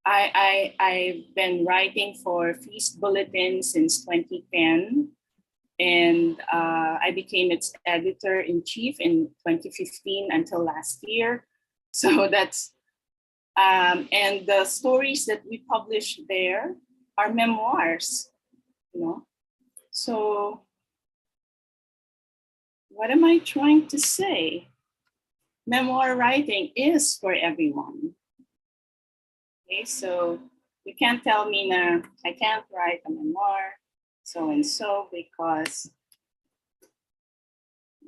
I've been writing for Feast Bulletin since 2010, and I became its editor-in-chief in 2015 until last year. So that's and the stories that we publish there are memoirs, you know. So what am I trying to say? Memoir writing is for everyone. Okay, so you can't tell me na I can't write a memoir, so and so, because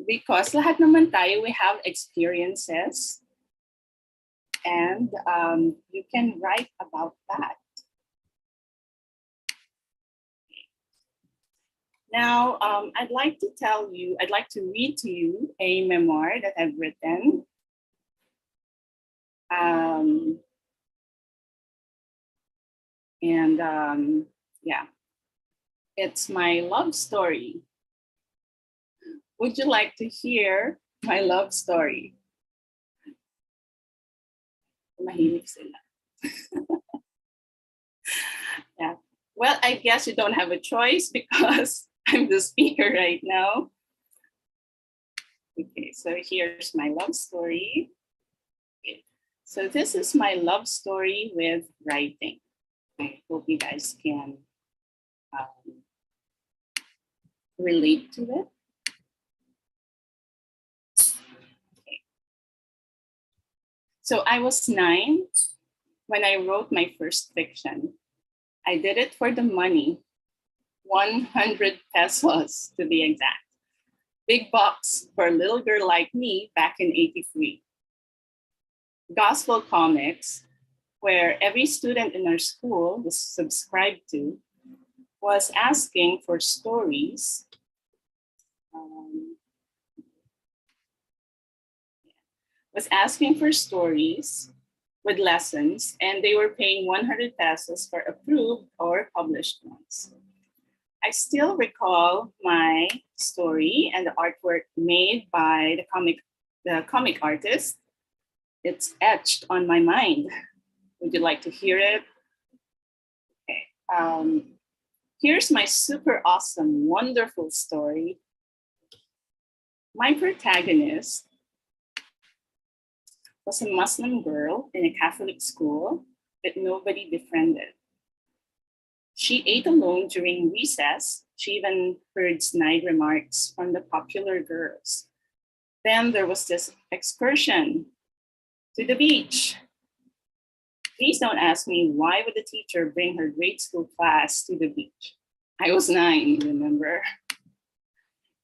lahat naman tayo, we have experiences, and you can write about that. Now, I'd like to read to you a memoir that I've written. Yeah, it's my love story. Would you like to hear my love story? Mahilig sila. Yeah. Well, I guess you don't have a choice because I'm the speaker right now. Okay, so here's my love story. Okay. So this is my love story with writing. I hope you guys can relate to it. Okay. So I was 9 when I wrote my first fiction. I did it for the money, 100 pesos to be exact. Big bucks for a little girl like me back in '83. Gospel comics, where every student in our school was subscribed to, was asking for stories. With lessons, and they were paying 100 pesos for approved or published ones. I still recall my story and the artwork made by the comic artist. It's etched on my mind. Would you like to hear it? Okay. Here's my super awesome, wonderful story. My protagonist was a Muslim girl in a Catholic school that nobody befriended. She ate alone during recess. She even heard snide remarks from the popular girls. Then there was this excursion to the beach. Please don't ask me why would the teacher bring her grade school class to the beach. I was 9, remember?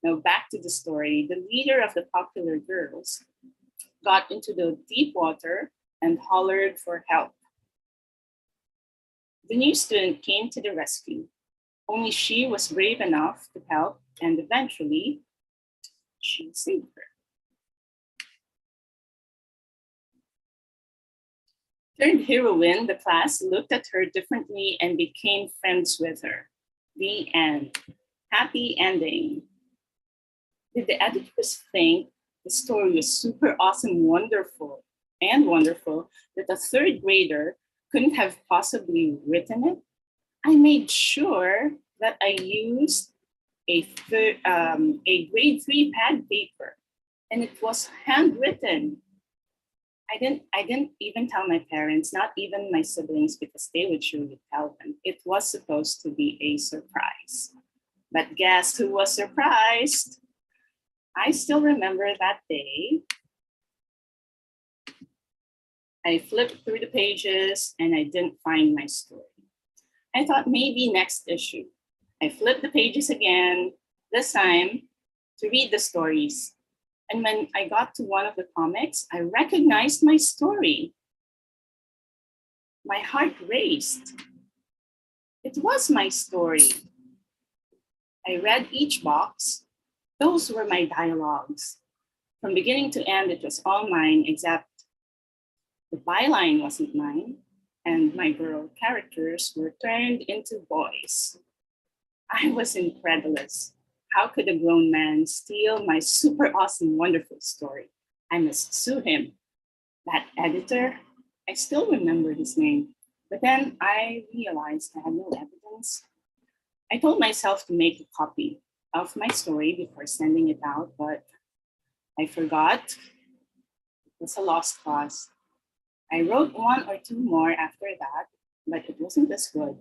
Now back to the story. The leader of the popular girls got into the deep water and hollered for help. The new student came to the rescue. Only she was brave enough to help, and eventually, she saved her. Third heroine, the class looked at her differently and became friends with her. The end. Happy ending. Did the editors think the story was super awesome, wonderful that a third grader couldn't have possibly written it? I made sure that I used a grade 3 pad paper, and it was handwritten. I didn't even tell my parents, not even my siblings, because they would surely tell them. It was supposed to be a surprise. But guess who was surprised? I still remember that day. I flipped through the pages and I didn't find my story. I thought maybe next issue. I flipped the pages again, this time to read the stories. And when I got to one of the comics, I recognized my story. My heart raced. It was my story. I read each box. Those were my dialogues. From beginning to end, it was all mine, except the byline wasn't mine, and my girl characters were turned into boys. I was incredulous. How could a grown man steal my super awesome, wonderful story? I must sue him. That editor, I still remember his name, but then I realized I had no evidence. I told myself to make a copy of my story before sending it out, but I forgot. It was a lost cause. I wrote one or two more after that, but it wasn't as good.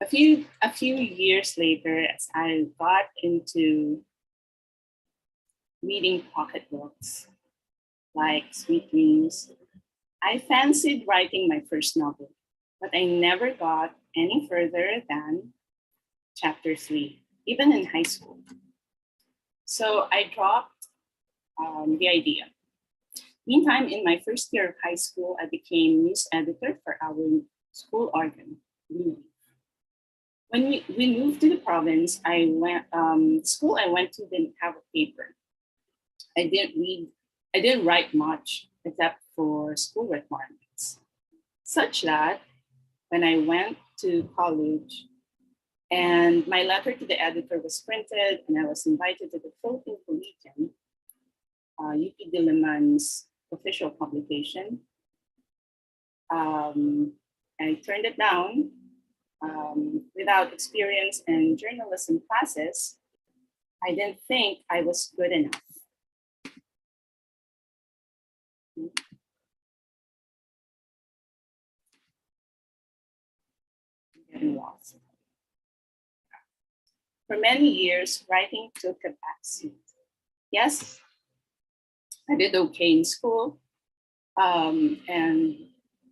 A few years later, as I got into reading pocketbooks like Sweet Dreams, I fancied writing my first novel, but I never got any further than chapter 3, even in high school. So I dropped the idea. Meantime, in my first year of high school, I became news editor for our school organ, Blue Leaf. When we moved to the province, I went to didn't have a paper. I didn't write much except for school requirements. Such that when I went to college and my letter to the editor was printed and I was invited to the Philippine Collegian, UP Diliman's official publication, I turned it down. Without experience in journalism classes, I didn't think I was good enough. Getting lost. For many years, writing took a backseat. Yes, I did okay in school, and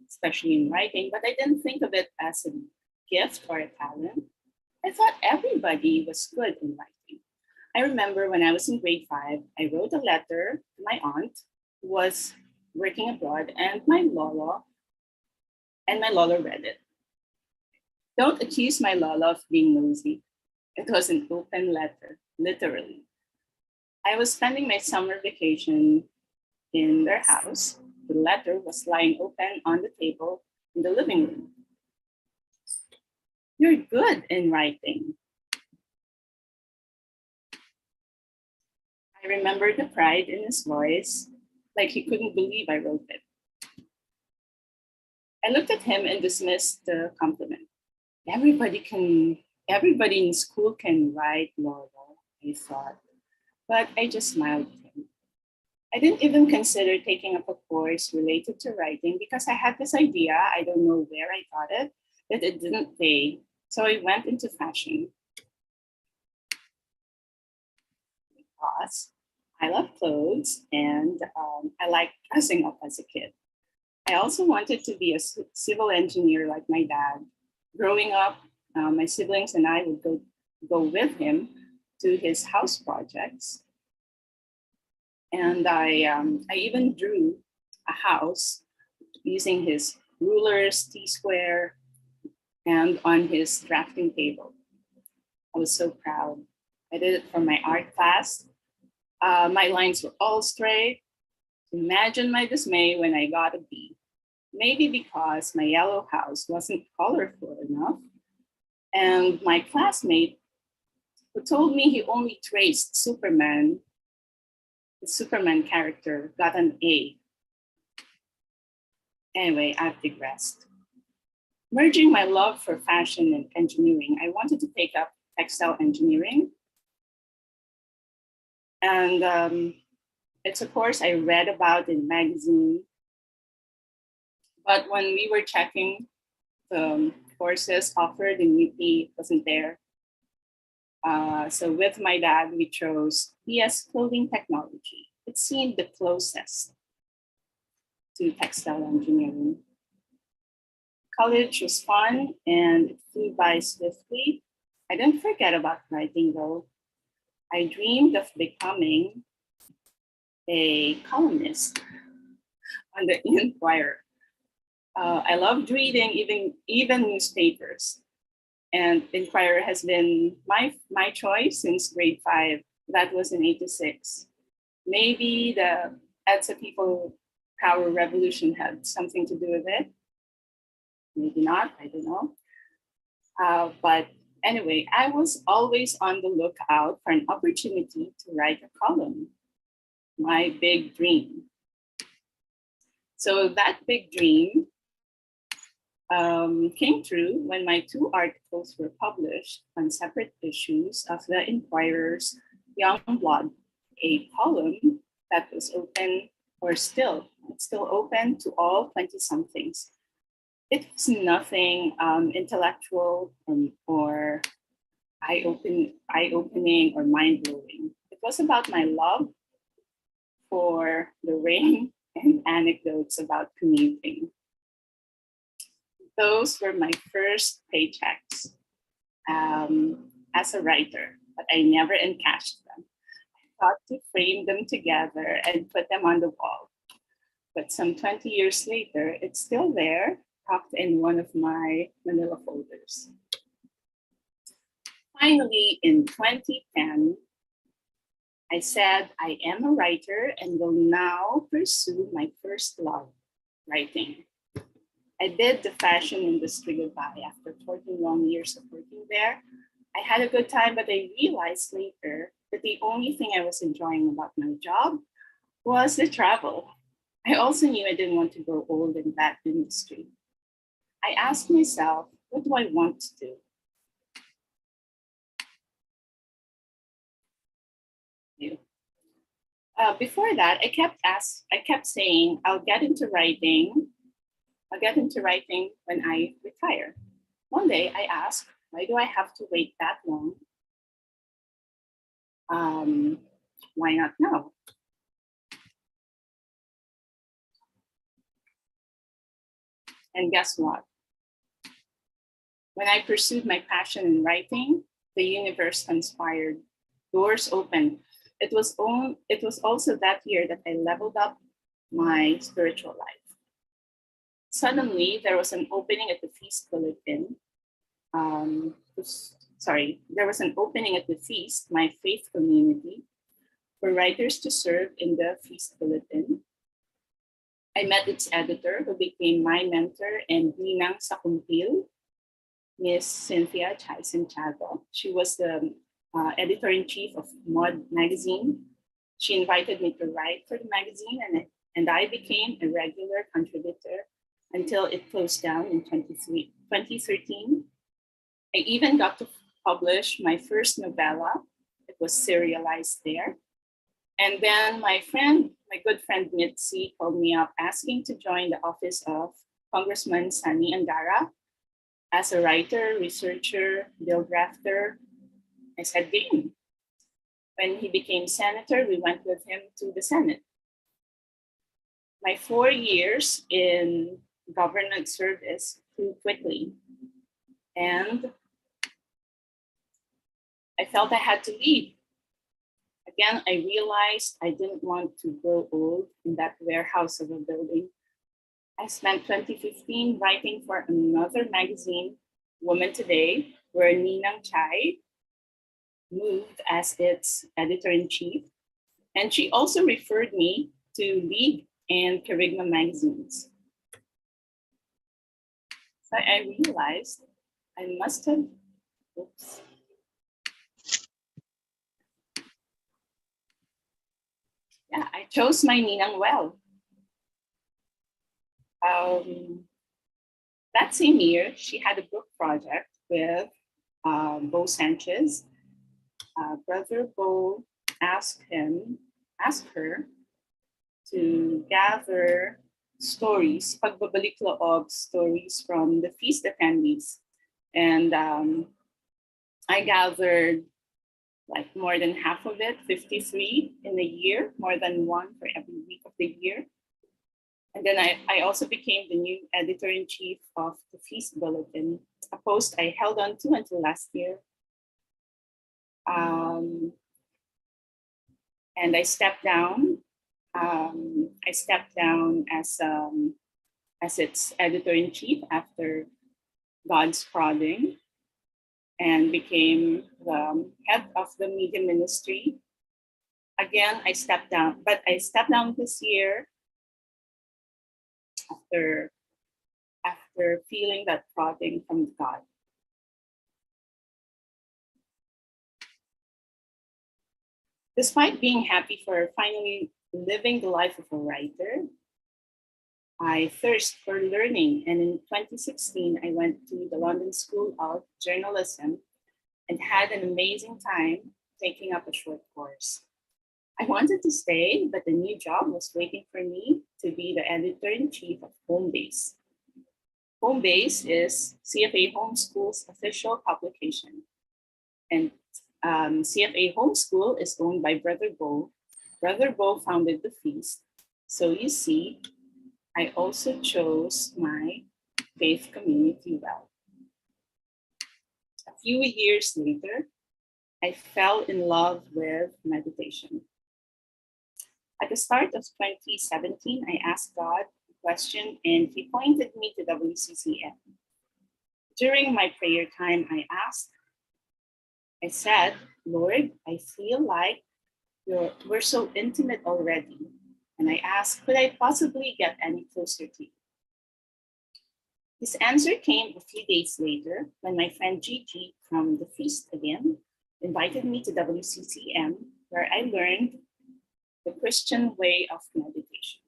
especially in writing, but I didn't think of it as a gift or a talent. I thought everybody was good in writing. I remember when I was in grade 5, I wrote a letter to my aunt who was working abroad, and my Lola read it. Don't accuse my Lola of being nosy. It was an open letter, literally. I was spending my summer vacation in their house. The letter was lying open on the table in the living room. You're good in writing. I remember the pride in his voice, like he couldn't believe I wrote it. I looked at him and dismissed the compliment. Everybody in school can write, Laura, I thought, but I just smiled at him. I didn't even consider taking up a course related to writing because I had this idea, I don't know where I got it, that it didn't pay. So I went into fashion. Because I love clothes and I like dressing up as a kid. I also wanted to be a civil engineer like my dad. Growing up, my siblings and I would go with him to his house projects. And I even drew a house using his rulers, T-square, and on his drafting table. I was so proud. I did it for my art class. My lines were all straight. Imagine my dismay when I got a B. Maybe because my yellow house wasn't colorful enough. And my classmate, who told me he only traced Superman, the Superman character, got an A. Anyway, I've digressed. Merging my love for fashion and engineering, I wanted to take up textile engineering. And it's a course I read about in magazine. But when we were checking the courses offered in UP, wasn't there. So with my dad, we chose BS Clothing Technology. It seemed the closest to textile engineering. College was fun and it flew by swiftly. I didn't forget about writing though. I dreamed of becoming a columnist on the Inquirer. I loved reading even newspapers, and Inquirer has been my choice since grade 5. That was in '86. Maybe the EDSA People Power Revolution had something to do with it. Maybe not, I don't know. But anyway, I was always on the lookout for an opportunity to write a column, my big dream. So that big dream came true when my 2 articles were published on separate issues of the Inquirer's Young Blood, a column that was open, or it's still open to all 20-somethings. It was nothing intellectual or eye-opening or mind-blowing. It was about my love for the rain and anecdotes about commuting. Those were my first paychecks as a writer, but I never encashed them. I thought to frame them together and put them on the wall. But some 20 years later, it's still there, tucked in one of my manila folders. Finally, in 2010, I said I am a writer and will now pursue my first love, writing. I bid the fashion industry goodbye after 14 long years of working there. I had a good time, but I realized later that the only thing I was enjoying about my job was the travel. I also knew I didn't want to grow old in that industry. I asked myself, what do I want to do? Before that, I kept saying, I'll get into writing when I retire. One day I asked, why do I have to wait that long? Why not now? And guess what? When I pursued my passion in writing, the universe conspired. Doors opened. It was also that year that I leveled up my spiritual life. Suddenly, there was an opening at the feast bulletin. There was an opening at the feast, my faith community, for writers to serve in the feast bulletin. I met its editor, who became my mentor and ninang sa kumpil, Miss Cynthia Chai Santiago. She was the editor-in-chief of Mod magazine. She invited me to write for the magazine, and I became a regular contributor until it closed down in 2013. I even got to publish my first novella. It was serialized there. And then my good friend Mitzi called me up asking to join the office of Congressman Sani Angara as a writer, researcher, bill drafter. I said, game. When he became senator, we went with him to the Senate. My 4 years in government service flew quickly, and I felt I had to leave. Again, I realized I didn't want to grow old in that warehouse of a building. I spent 2015 writing for another magazine, Woman Today, where Ninang Chai moved as its editor-in-chief. And she also referred me to League and Kerygma magazines. So I realized I must have, oops. Yeah, I chose my Ninang well. That same year, she had a book project with Bo Sanchez. Brother Bo asked her to gather stories, pagbabalik loob stories from the feast attendees. And I gathered like more than half of it, 53 in a year, more than one for every week of the year. And then I also became the new editor-in-chief of the Feast Bulletin, a post I held on to until last year. And I stepped down. I stepped down as its editor-in-chief after God's prodding, and became the head of the media ministry. Again, I stepped down, but I stepped down this year after feeling that prodding from God. Despite being happy for finally living the life of a writer, I thirst for learning. And in 2016, I went to the London School of Journalism and had an amazing time taking up a short course. I wanted to stay, but a new job was waiting for me to be the editor-in-chief of Homebase. Homebase is CFA Homeschool's official publication. And CFA Homeschool is owned by Brother Bo. Brother Bo founded the feast. So you see, I also chose my faith community well. A few years later, I fell in love with meditation. At the start of 2017, I asked God a question and he pointed me to WCCM. During my prayer time, I said, Lord, I feel like we're so intimate already. And I asked, could I possibly get any closer to you? His answer came a few days later when my friend Gigi from the feast again invited me to WCCM, where I learned the Christian way of meditation.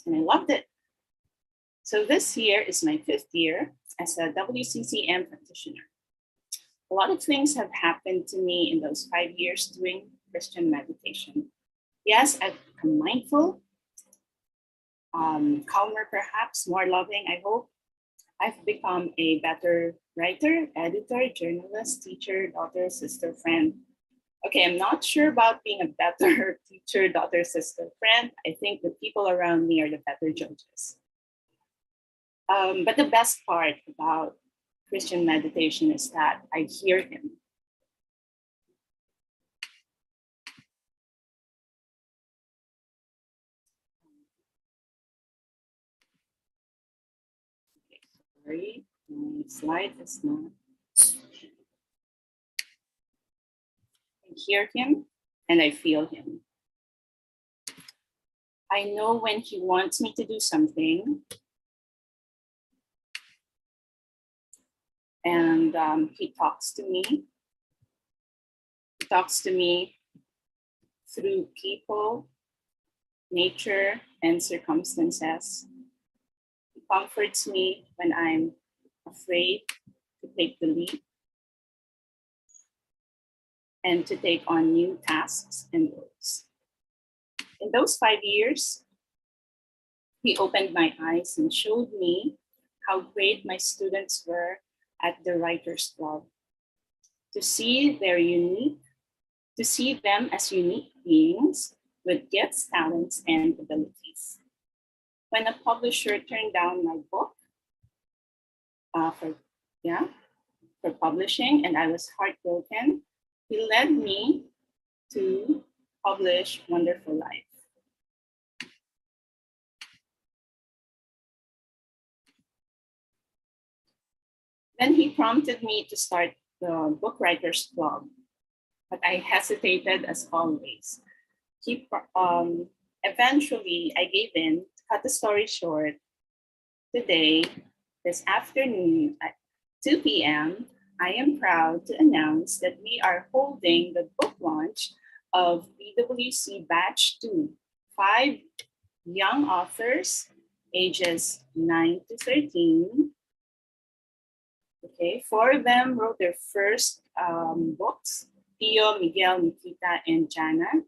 And I loved it. So this year is my 5th year as a WCCM practitioner. A lot of things have happened to me in those 5 years doing Christian meditation. Yes, I've become mindful, calmer perhaps, more loving, I hope. I've become a better writer, editor, journalist, teacher, daughter, sister, friend. Okay, I'm not sure about being a better teacher, daughter, sister, friend. I think the people around me are the better judges. But the best part about Christian meditation is that I hear him. Okay, sorry, my slide is not. I hear him and I feel him. I know when he wants me to do something, and he talks to me. He talks to me through people, nature, and circumstances. He comforts me when I'm afraid to take the leap and to take on new tasks and roles. In those 5 years, he opened my eyes and showed me how great my students were at the Writers Club. To see them as unique beings with gifts, talents, and abilities. When a publisher turned down my book for publishing, and I was heartbroken, he led me to publish Wonderful Life. Then he prompted me to start the Book Writers Club, but I hesitated as always. Eventually, I gave in. To cut the story short, today, this afternoon at 2 p.m., I am proud to announce that we are holding the book launch of BWC Batch 2, 5 young authors, ages 9 to 13. Okay, 4 of them wrote their first books, Theo, Miguel, Nikita, and Jana,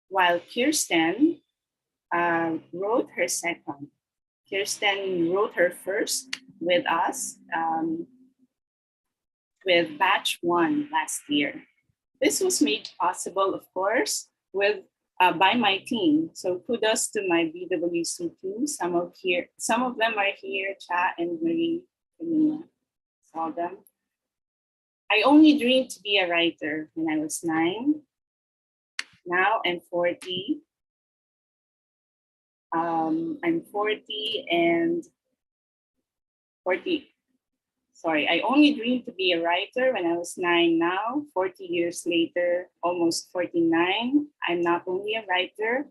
while Kirsten wrote her second. Kirsten wrote her first with us with Batch 1 last year. This was made possible, of course, with by my team. So kudos to my BWC team. Some of them are here, Cha and Marie, Camina, saw them. I only dreamed to be a writer when I was 9. Now I'm 40. I'm 40 and 40. Sorry, I only dreamed to be a writer when I was 9. Now, 40 years later, almost 49, I'm not only a writer,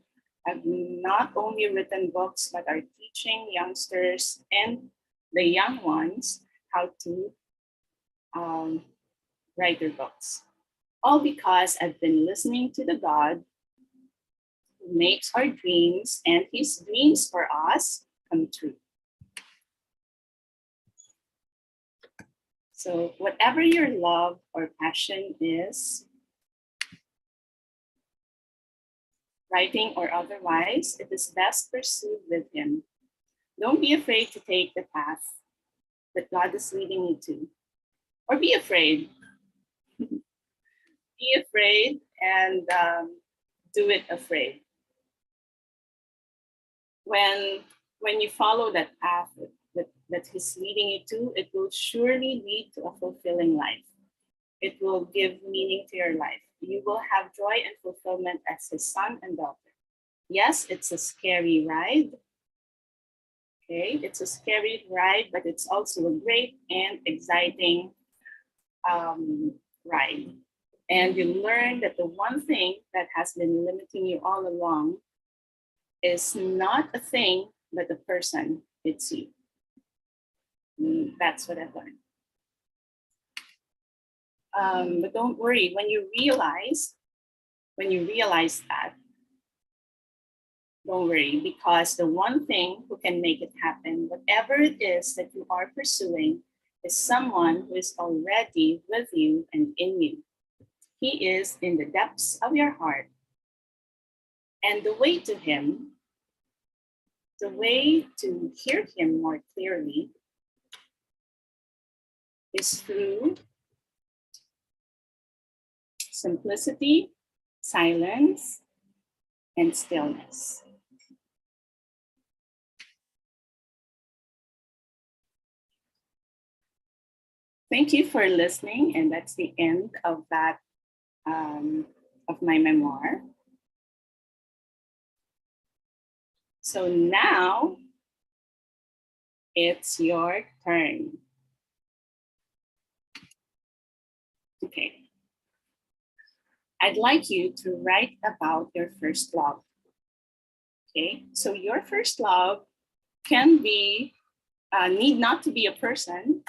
I've not only written books, but are teaching youngsters and the young ones how to write their books. All because I've been listening to the God who makes our dreams and his dreams for us come true. So whatever your love or passion is, writing or otherwise, it is best pursued with him. Don't be afraid to take the path that God is leading you to, or be afraid. Be afraid and do it afraid. When you follow that path that he's leading you to, it will surely lead to a fulfilling life. It will give meaning to your life. You will have joy and fulfillment as his son and daughter. Yes, it's a scary ride. Okay, it's a scary ride, but it's also a great and exciting ride. And you learn that the one thing that has been limiting you all along is not a thing, but a person. It's you. That's what I've learned. But don't worry, when you realize that, don't worry, because the one thing who can make it happen, whatever it is that you are pursuing, is someone who is already with you and in you. He is in the depths of your heart. And the way to him, the way to hear him more clearly, is through simplicity, silence, and stillness. Thank you for listening, and that's the end of that, of my memoir. So now it's your turn. Okay. I'd like you to write about your first love. Okay, so your first love can be, need not to be a person.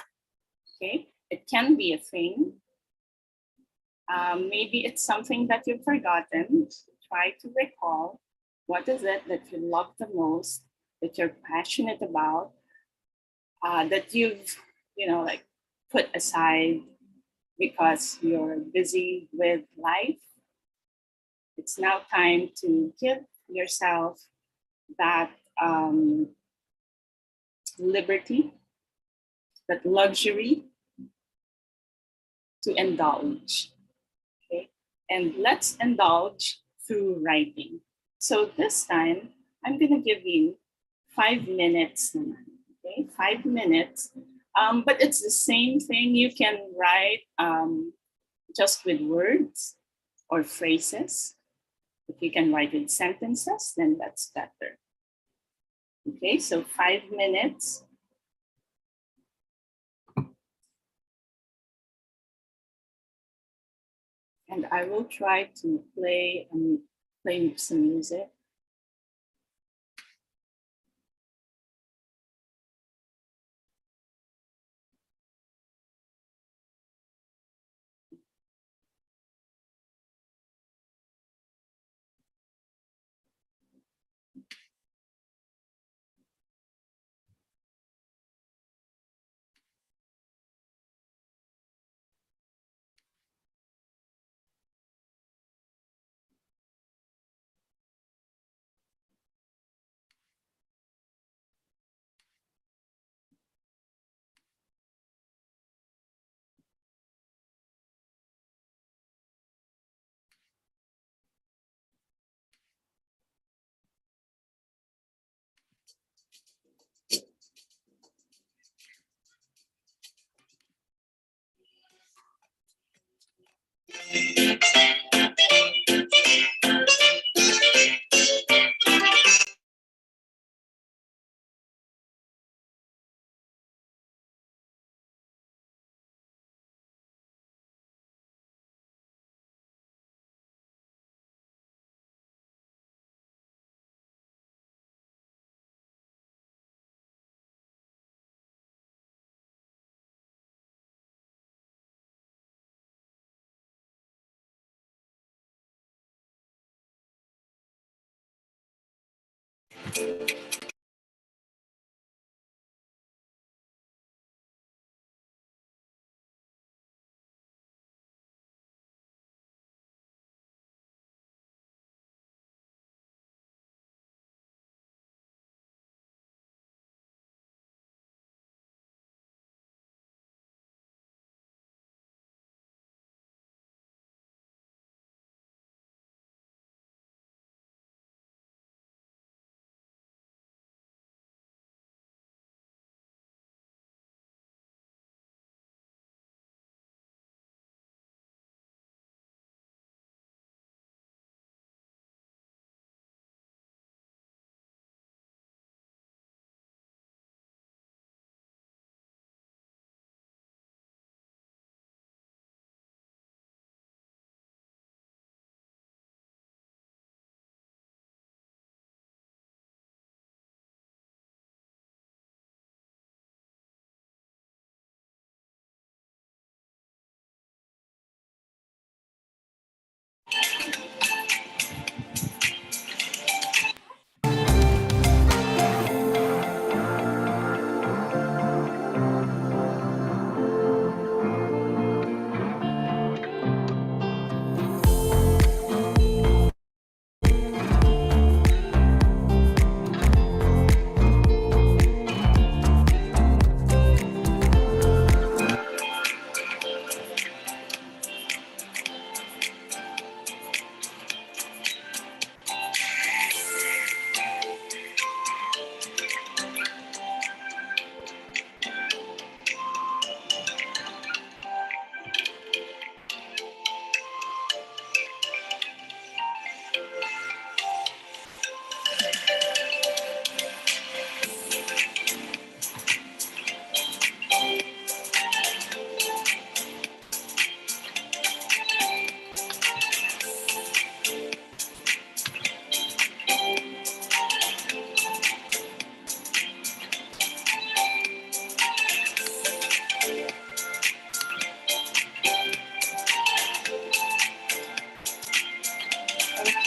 Okay, it can be a thing. Maybe it's something that you've forgotten. Try to recall what is it that you love the most, that you're passionate about, that you've, like put aside because you're busy with life. It's now time to give yourself that liberty, that luxury to indulge. Okay, and let's indulge through writing. So this time, I'm gonna give you 5 minutes. Okay, 5 minutes. But it's the same thing. You can write just with words or phrases. If you can write with sentences, then that's better. Okay, so 5 minutes. And I will try to play some music.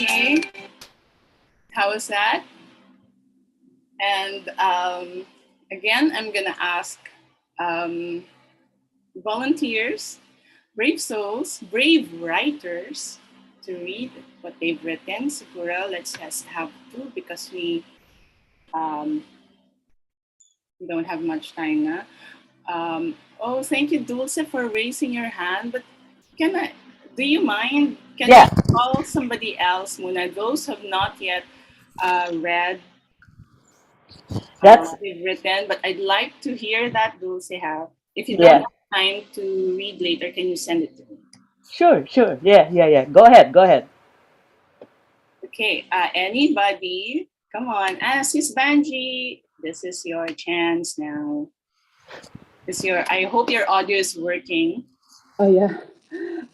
Okay, how was that? And again, I'm gonna ask volunteers, brave souls, brave writers to read what they've written. Siguro, let's just have two because um, we don't have much time na. Oh, thank you, Dulce, for raising your hand. But can I? Do you mind? Can Yeah, I call somebody else, Muna? Those who have not yet read that's what they've written, but I'd like to hear that Dulce have. If you don't yeah. have time to read later, can you send it to me? Sure, sure. Yeah, yeah, yeah. Go ahead, go ahead. Okay, anybody? Come on, Sis Banji. This is your chance now. I hope your audio is working. Oh yeah.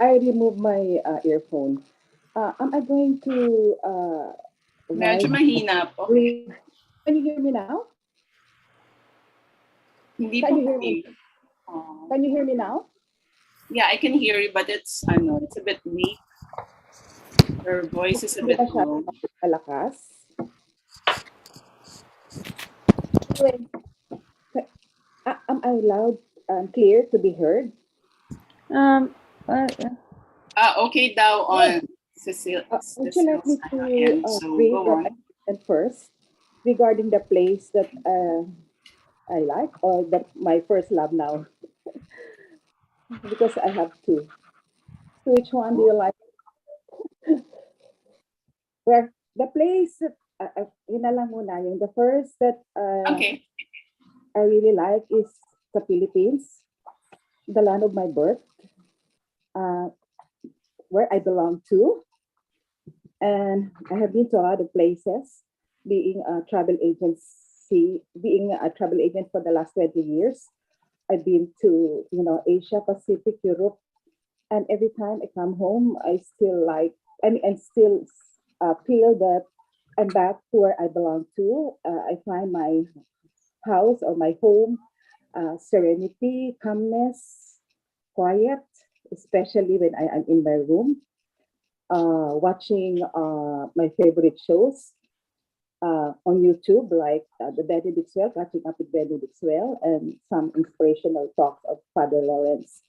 I removed my earphone. Am I going to Medyo write mahina po. with? Can you hear me now? Hindi Can po you hear me? clear. Oh. Can you hear me now? Yeah, I can hear you, but it's a bit weak. Your voice is a Hindi bit ba siya low. malakas? Anyway, am I loud and clear to be heard? Um, uh, Okay daw on Would you like Cecile's me to end, so read go what I on. said first regarding the place that I like, or my first love now? Because I have two. So which one do you like? Well, the place that, yun na lang muna, yung the first that Okay. I really like is the Philippines, the land of my birth, uh, where I belong to. And I have been to a lot of places, being a travel agent for the last 20 years. I've been to, Asia, Pacific, Europe, and every time I come home, I still I still feel that I'm back to where I belong to. I find my house or my home, serenity, calmness, quiet, especially when I am in my room, watching my favorite shows on YouTube, like the Benedict Swell, catching up with Benedict Swell, and some inspirational talks of Father Lawrence.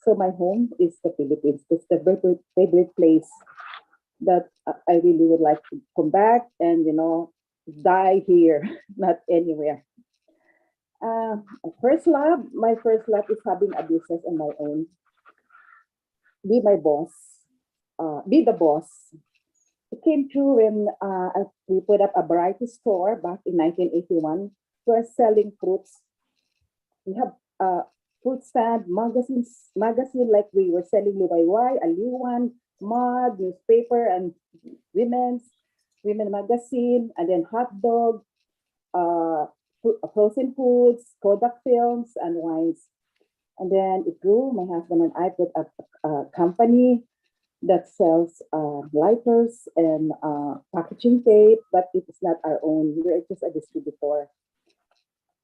So my home is the Philippines. It's the favorite place that I really would like to come back and, die here, not anywhere. My first love is having a business on my own. Be my boss. Be the boss. It came true when we put up a variety store back in 1981. We're selling fruits. We have fruit stand, magazine like we were selling Luwayway, Aliwan, Mud, newspaper, and women magazine, and then hot dog, frozen foods, product films, and wines. And then it grew. My husband and I put up a company that sells lighters and packaging tape, but it is not our own. We're just a distributor.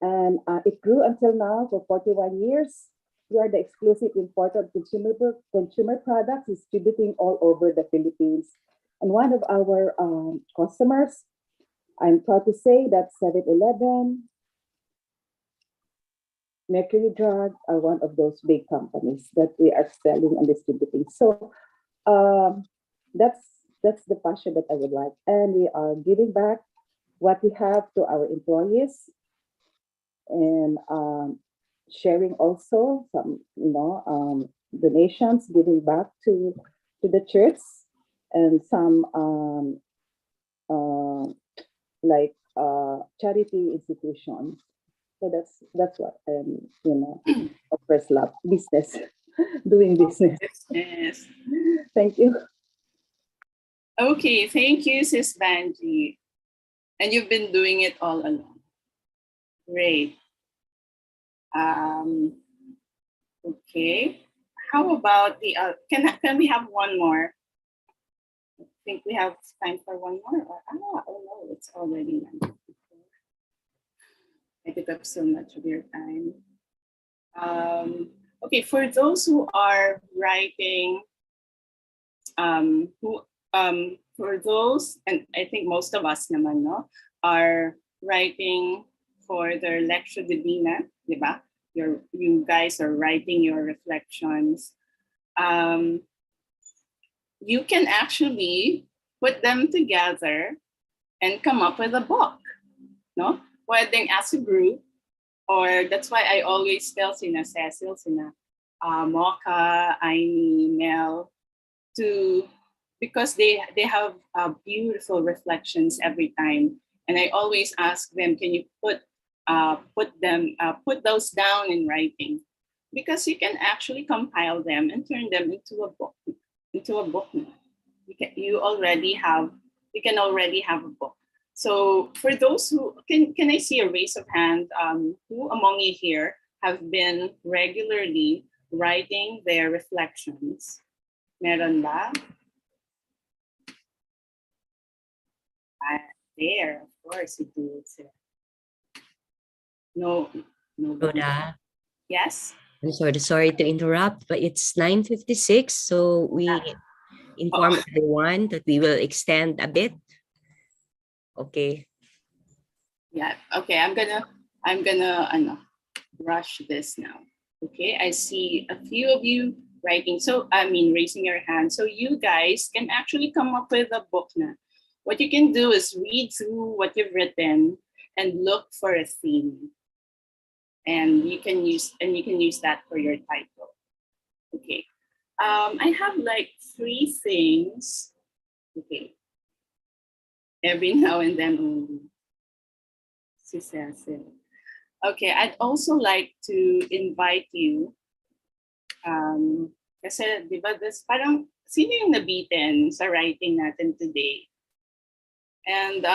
And it grew until now for 41 years. We are the exclusive importer of consumer products, distributing all over the Philippines. And one of our customers, I'm proud to say that 7-Eleven, Mercury Drug are one of those big companies that we are selling and distributing. So that's the passion that I would like. And we are giving back what we have to our employees, and sharing also some donations, giving back to the church, and some like charity institutions. So that's what of first love, business. Doing business. Yes. Thank you. Okay, thank you, Sis Banji. And you've been doing it all along. Great. Okay. How about the can we have one more? I think we have time for one more. Oh no, it's already 9. I took up so much of your time. Okay, for those who are writing, for those, and I think most of us naman, no, are writing for their lecture divina, di ba? You guys are writing your reflections. You can actually put them together and come up with a book, no? Pwedeng as a group, or that's why I always tell sina Cecil, sina Mocha, Aini, Mel, because they have beautiful reflections every time, and I always ask them, can you put those down in writing, because you can actually compile them and turn them into a book. You can already have a book. So for those who can I see a raise of hand, who among you here have been regularly writing their reflections? Meron ba? There, of course, it is. No, no. Rhoda, Yes? I'm sorry to interrupt, but it's 9:56, so we inform everyone that we will extend a bit. Okay. Yeah. Okay, I'm gonna rush this now. Okay, I see a few of you writing. So raising your hand. So you guys can actually come up with a book now. What you can do is read through what you've written and look for a theme. And you can use that for your title. Okay. I have like 3 things. Okay. Every now and then only. Okay, I'd also like to invite you. Kasi, di ba, this parang, sino yung nabitin sa writing natin today? And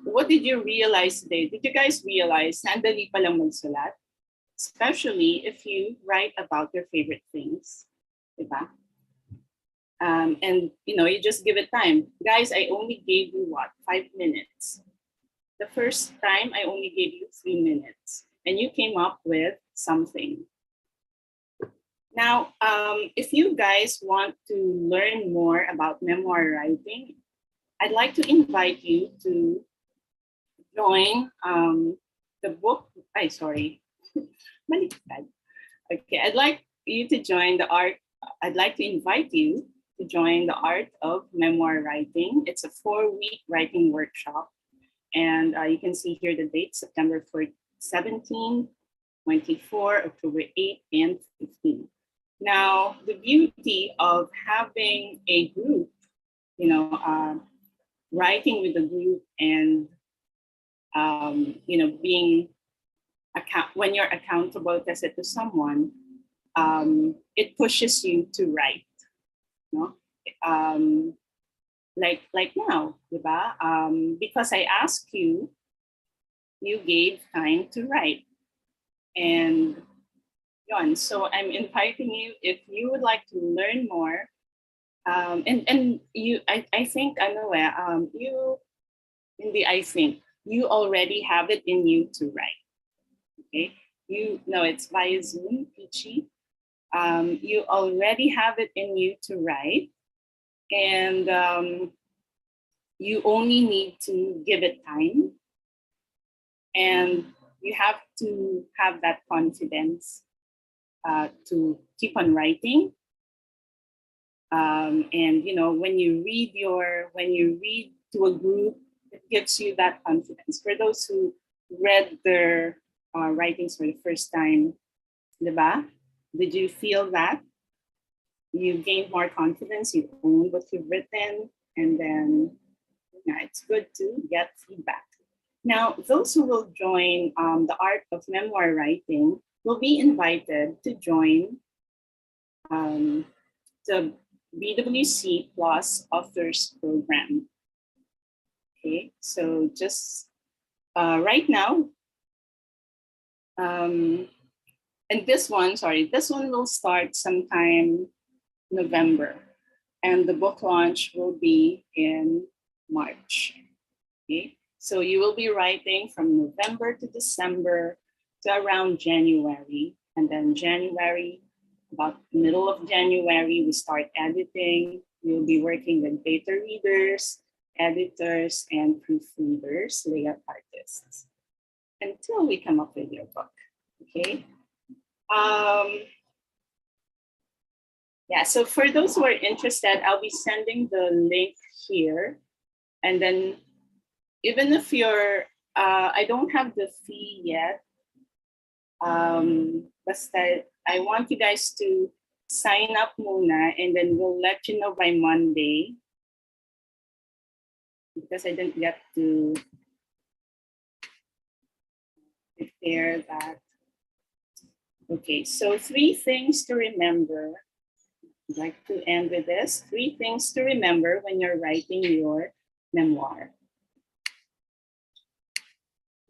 what did you realize today? Did you guys realize sandali pa lang magsulat? Especially if you write about your favorite things, diba? And you just give it time. Guys, I only gave you 5 minutes. The first time I only gave you 3 minutes and you came up with something. Now, if you guys want to learn more about memoir writing, I'd like to invite you to join the book. Okay, I'd like you to join the art. I'd like to invite you to join the Art of Memoir Writing. It's a 4-week writing workshop. And you can see here the dates, September 17, 24, October 8, and 15. Now, the beauty of having a group, writing with a group and, being when you're accountable to someone, it pushes you to write, like now, diba? Because I asked you, you gave time to write. And so I'm inviting you, if you would like to learn more, and you, I think, you already have it in you to write, okay? It's via Zoom, Peachy. You already have it in you to write, and you only need to give it time, and you have to have that confidence to keep on writing. And when you read to a group, it gives you that confidence. For those who read their writings for the first time, diba? Did you feel that? You gained more confidence, you own what you've written, and then it's good to get feedback. Now, those who will join the Art of Memoir Writing will be invited to join the BWC Plus Authors Program. Okay, so just right now, and this one will start sometime November, and the book launch will be in March. Okay, so you will be writing from November to December to around January, and then January, about middle of January, we start editing. We'll be working with beta readers, editors, and proofreaders, layout artists, until we come up with your book. Okay. Yeah, so for those who are interested, I'll be sending the link here. And then even if you're, I don't have the fee yet, basta I want you guys to sign up muna, and then we'll let you know by Monday, because I didn't get to prepare that. Okay, so 3 things to remember. I'd like to end with this. 3 things to remember when you're writing your memoir.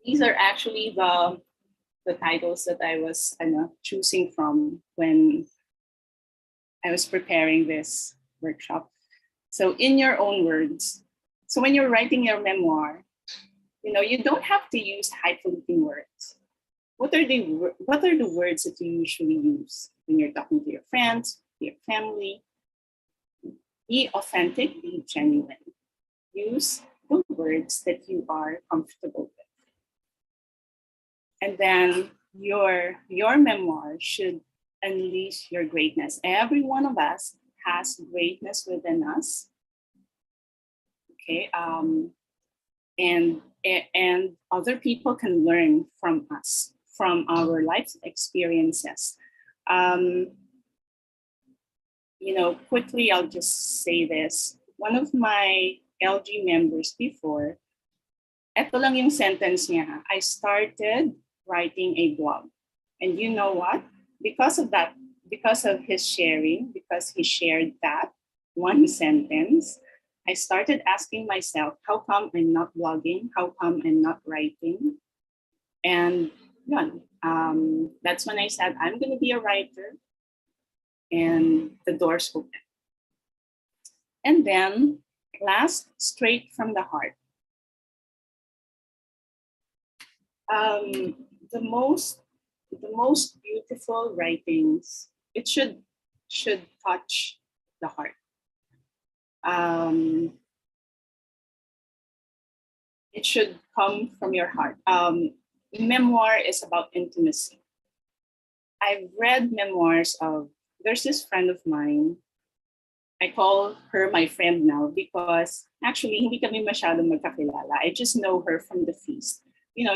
These are actually the the titles that I was choosing from when I was preparing this workshop. So in your own words, so when you're writing your memoir, you don't have to use highfalutin words. What are the words that you usually use when you're talking to your friends, to your family? Be authentic, be genuine. Use the words that you are comfortable with. And then your memoir should unleash your greatness. Every one of us has greatness within us. Okay. And other people can learn from us, from our life experiences. Quickly, I'll just say this. One of my LG members before, eto lang yung sentence niya, I started writing a blog. And you know what? Because of that, because of his sharing, because he shared that one sentence, I started asking myself, how come I'm not blogging? How come I'm not writing? And that's when I said, I'm going to be a writer. And the doors opened. And then last, straight from the heart. The most beautiful writings, it should touch the heart. It should come from your heart. Memoir is about intimacy. I've read memoirs of, there's this friend of mine, I call her my friend now because actually hindi kami masyadong magkakilala. I just know her from the feast.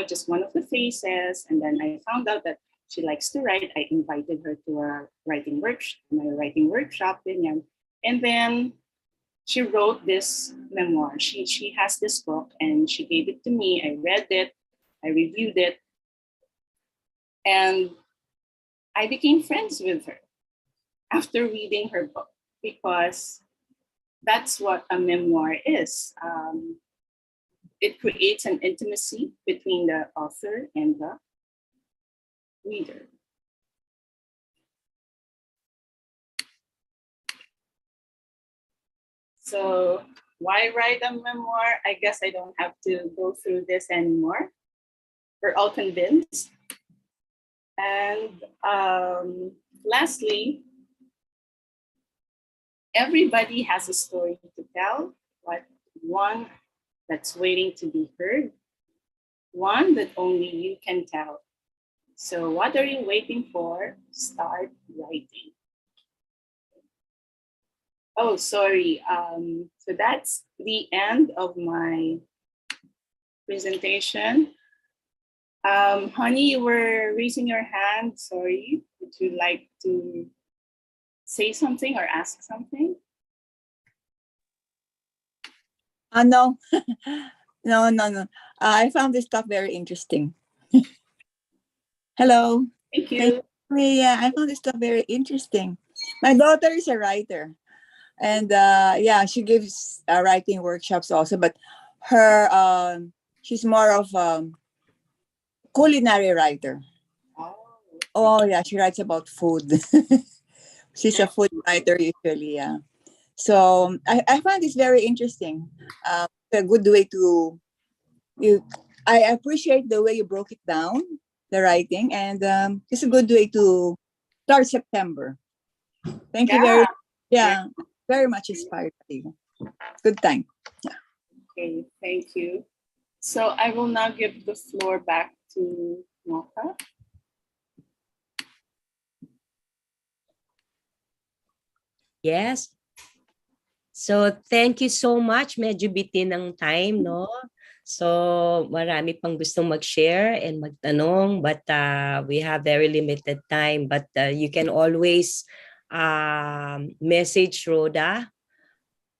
Just one of the faces. And then I found out that she likes to write. I invited her to my writing workshop. And then she wrote this memoir. She has this book and she gave it to me. I read it. I reviewed it. And I became friends with her after reading her book, because that's what a memoir is. It creates an intimacy between the author and the reader. So why write a memoir? I guess I don't have to go through this anymore. We're all convinced. And lastly, everybody has a story to tell, but one that's waiting to be heard, one that only you can tell. So what are you waiting for? Start writing. Oh, sorry. So that's the end of my presentation. Honey, you were raising your hand. Sorry. Would you like to say something or ask something? No, no. I found this stuff very interesting. Hello. Thank you. Thank you. Yeah, I found this stuff very interesting. My daughter is a writer, and she gives writing workshops also. But her, she's more of culinary writer. Oh yeah, she writes about food. She's a food writer usually. Yeah. So I find this very interesting. A good way to I appreciate the way you broke it down, the writing, and it's a good way to start September. Thank you very much inspired. Good time. Okay, thank you. So I will now give the floor back to Mocha. Yes. So, thank you so much. Medyo bitin ang time, no? So, marami pang gustong mag-share and magtanong, but we have very limited time. But you can always message Rhoda,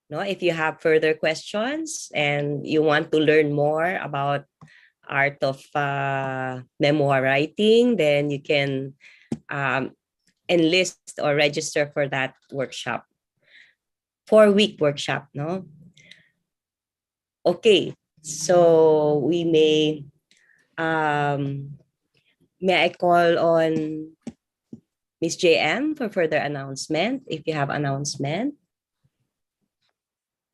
no? If you have further questions and you want to learn more about art of memoir writing, then you can enlist or register for that workshop. 4-week workshop, no? Okay, so we may May I call on Miss JM for further announcement, if you have announcement?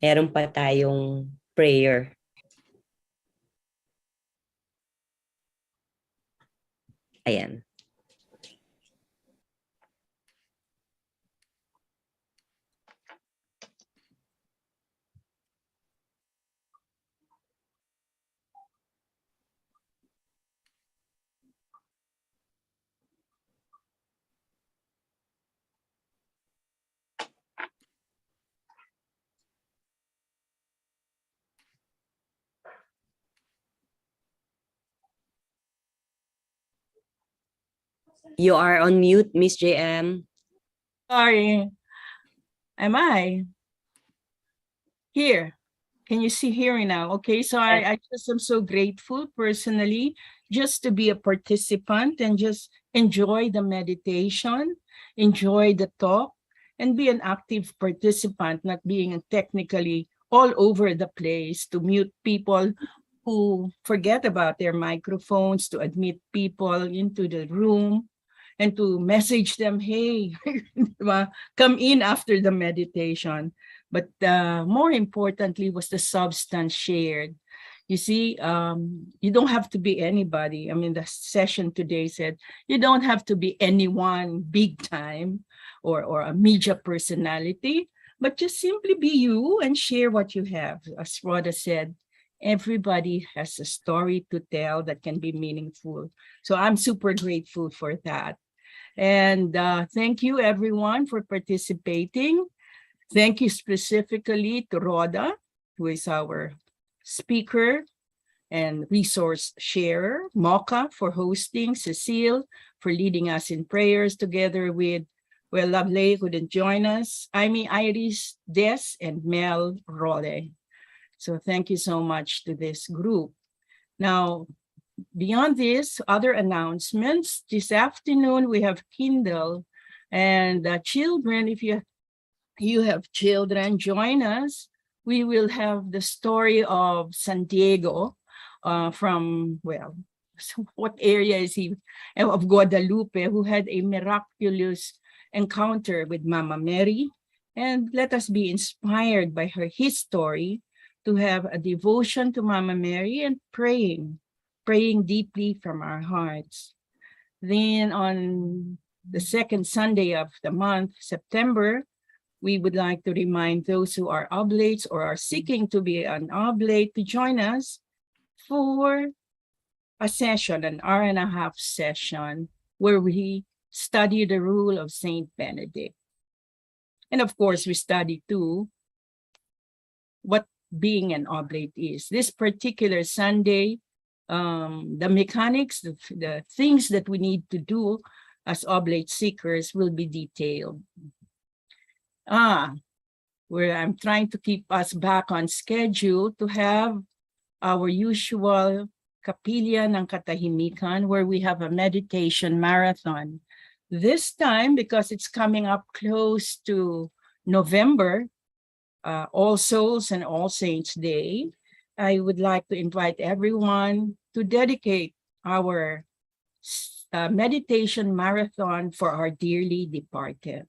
Meron pa tayong prayer. Ayan. You are on mute, Miss JM. Sorry. Am I here? Can you see hearing now? Okay, so I just am so grateful personally just to be a participant and just enjoy the meditation, enjoy the talk, and be an active participant, not being technically all over the place to mute people who forget about their microphones, to admit people into the room, and to message them, hey, come in after the meditation. But more importantly was the substance shared. You see, you don't have to be anybody. I mean, the session today said, you don't have to be anyone big time or a media personality, but just simply be you and share what you have. As Rhoda said, everybody has a story to tell that can be meaningful. So I'm super grateful for that. And thank you everyone for participating. Thank you specifically to Rhoda, who is our speaker and resource sharer, Mocha for hosting, Cecile for leading us in prayers together with, well, Lovely couldn't join us, Amy, Iris, Des, and Mel Rode. So thank you so much to this group. Now, beyond this, other announcements. This afternoon, we have Kindle. And children, if you have children, join us. We will have the story of San Diego from, well, what area is he? Of Guadalupe, who had a miraculous encounter with Mama Mary. And let us be inspired by his story to have a devotion to Mama Mary and praying deeply from our hearts. Then on the second Sunday of the month, September, we would like to remind those who are oblates or are seeking to be an oblate to join us for a session, an hour and a half session, where we study the rule of Saint Benedict. And of course, we study too what being an oblate is. This particular Sunday, the mechanics, the things that we need to do as oblate seekers will be detailed. Where I'm trying to keep us back on schedule to have our usual Kapilya ng Katahimikan, where we have a meditation marathon. This time, because it's coming up close to November, All Souls and All Saints Day, I would like to invite everyone to dedicate our meditation marathon for our dearly departed.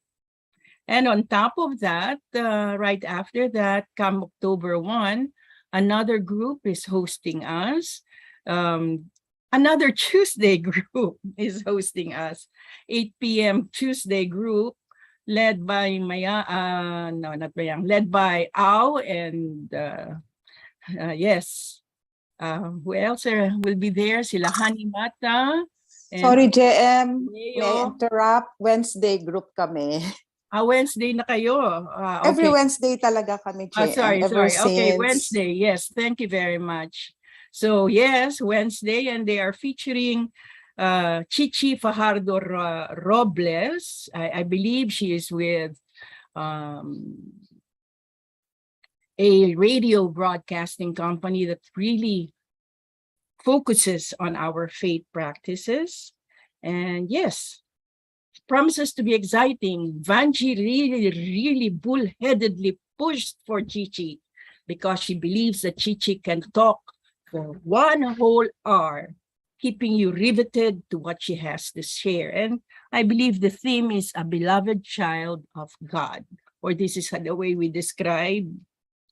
And on top of that, right after that, come October 1, another group is hosting us. Another Tuesday group is hosting us. 8 p.m. Tuesday group led by led by Ao and yes. Who else will be there? Sila Hani Mata. Sorry, JM, may I Leo. interrupt? Wednesday group kami. Wednesday na kayo. Okay. Every Wednesday talaga kami, JM. Sorry. Okay, Wednesday. Yes, thank you very much. So yes, Wednesday, and they are featuring Chichi Fajardo Robles. I believe she is with a radio broadcasting company that really focuses on our faith practices. And yes, promises to be exciting. Vanji really bullheadedly pushed for Chichi because she believes that Chichi can talk for 1 whole hour. keeping you riveted to what she has to share. And I believe the theme is a beloved child of God, or this is the way we describe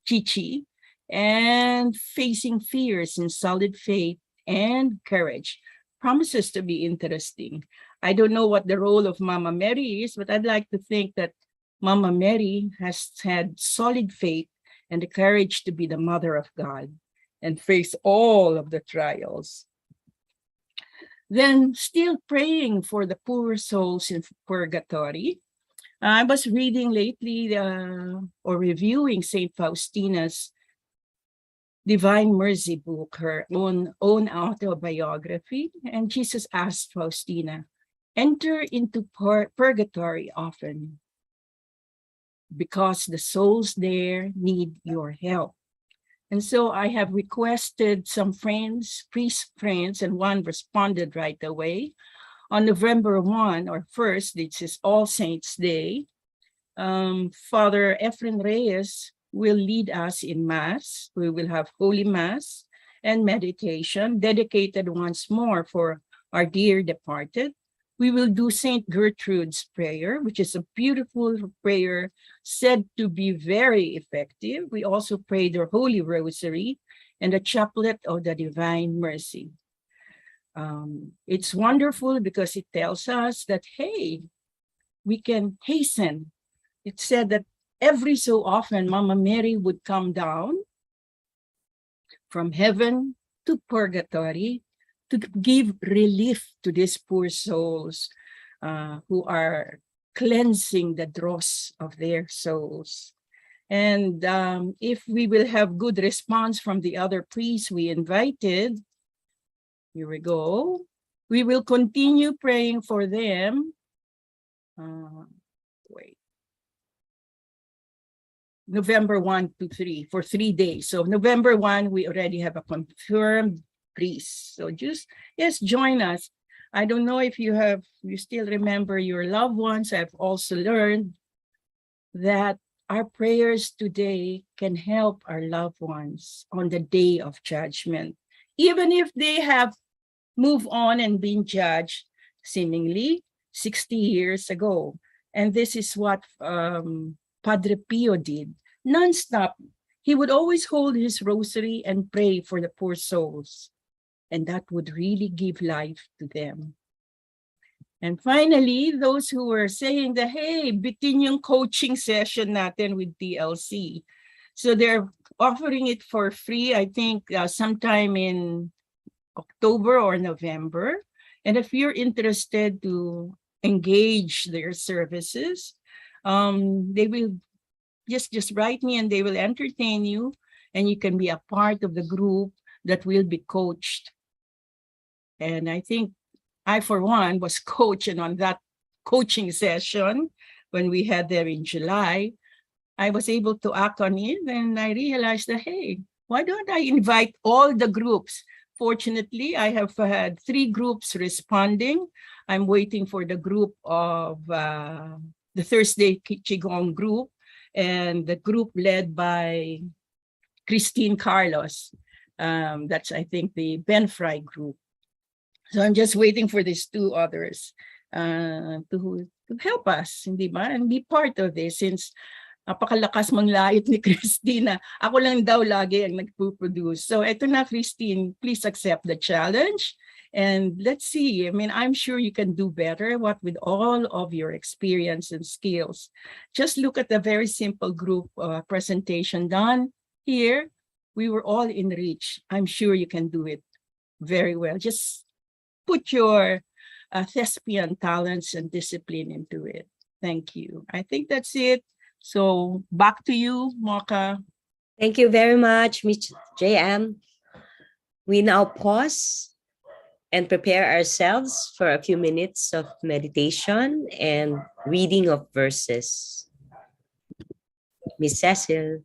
Chichi, and facing fears in solid faith and courage. Promises to be interesting. I don't know what the role of Mama Mary is, but I'd like to think that Mama Mary has had solid faith and the courage to be the mother of God and face all of the trials. Then, still praying for the poor souls in purgatory, I was reading lately or reviewing St. Faustina's Divine Mercy book, her own autobiography, and Jesus asked Faustina, enter into purgatory often because the souls there need your help. And so I have requested some friends, priest friends, and one responded right away. On November 1 or 1st, this is All Saints' Day, Father Efren Reyes will lead us in Mass. We will have Holy Mass and meditation dedicated once more for our dear departed. We will do St. Gertrude's prayer, which is a beautiful prayer said to be very effective. We also pray the Holy Rosary and the Chaplet of the Divine Mercy. It's wonderful because it tells us that, hey, we can hasten. It said that every so often, Mama Mary would come down from heaven to purgatory to give relief to these poor souls who are cleansing the dross of their souls. And if we will have good response from the other priests we invited, here we go. We will continue praying for them. November 1 to 3 for 3 days. So November 1, we already have a confirmed priest. So just, yes, join us. I don't know if you still remember your loved ones. I've also learned that our prayers today can help our loved ones on the day of judgment, even if they have moved on and been judged seemingly 60 years ago. And this is what Padre Pio did, nonstop. He would always hold his rosary and pray for the poor souls, and that would really give life to them. And finally, those who were saying that, hey, bitin yung coaching session natin with TLC. So they're offering it for free, I think, sometime in October or November. And if you're interested to engage their services, they will just write me and they will entertain you, and you can be a part of the group that will be coached. And I think I, for one, was coached, and on that coaching session, when we had there in July, I was able to act on it, and I realized that, hey, why don't I invite all the groups? Fortunately, I have had 3 groups responding. I'm waiting for the group of the Thursday Qigong group, and the group led by Christine Carlos. That's, I think, the Ben Fry group. So I'm just waiting for these 2 others to help us, hindi ba? And be part of this, since napakalakas manglait ni Christine. Ako lang daw lagi ang nagpo-produce. So eto na, Christine, please accept the challenge. And let's see, I mean, I'm sure you can do better with all of your experience and skills. Just look at the very simple group presentation done here. We were all in reach. I'm sure you can do it very well. Just put your thespian talents and discipline into it. Thank you. I think that's it. So back to you, Mocha. Thank you very much, Ms. JM. We now pause and prepare ourselves for a few minutes of meditation and reading of verses. Miss Cecil.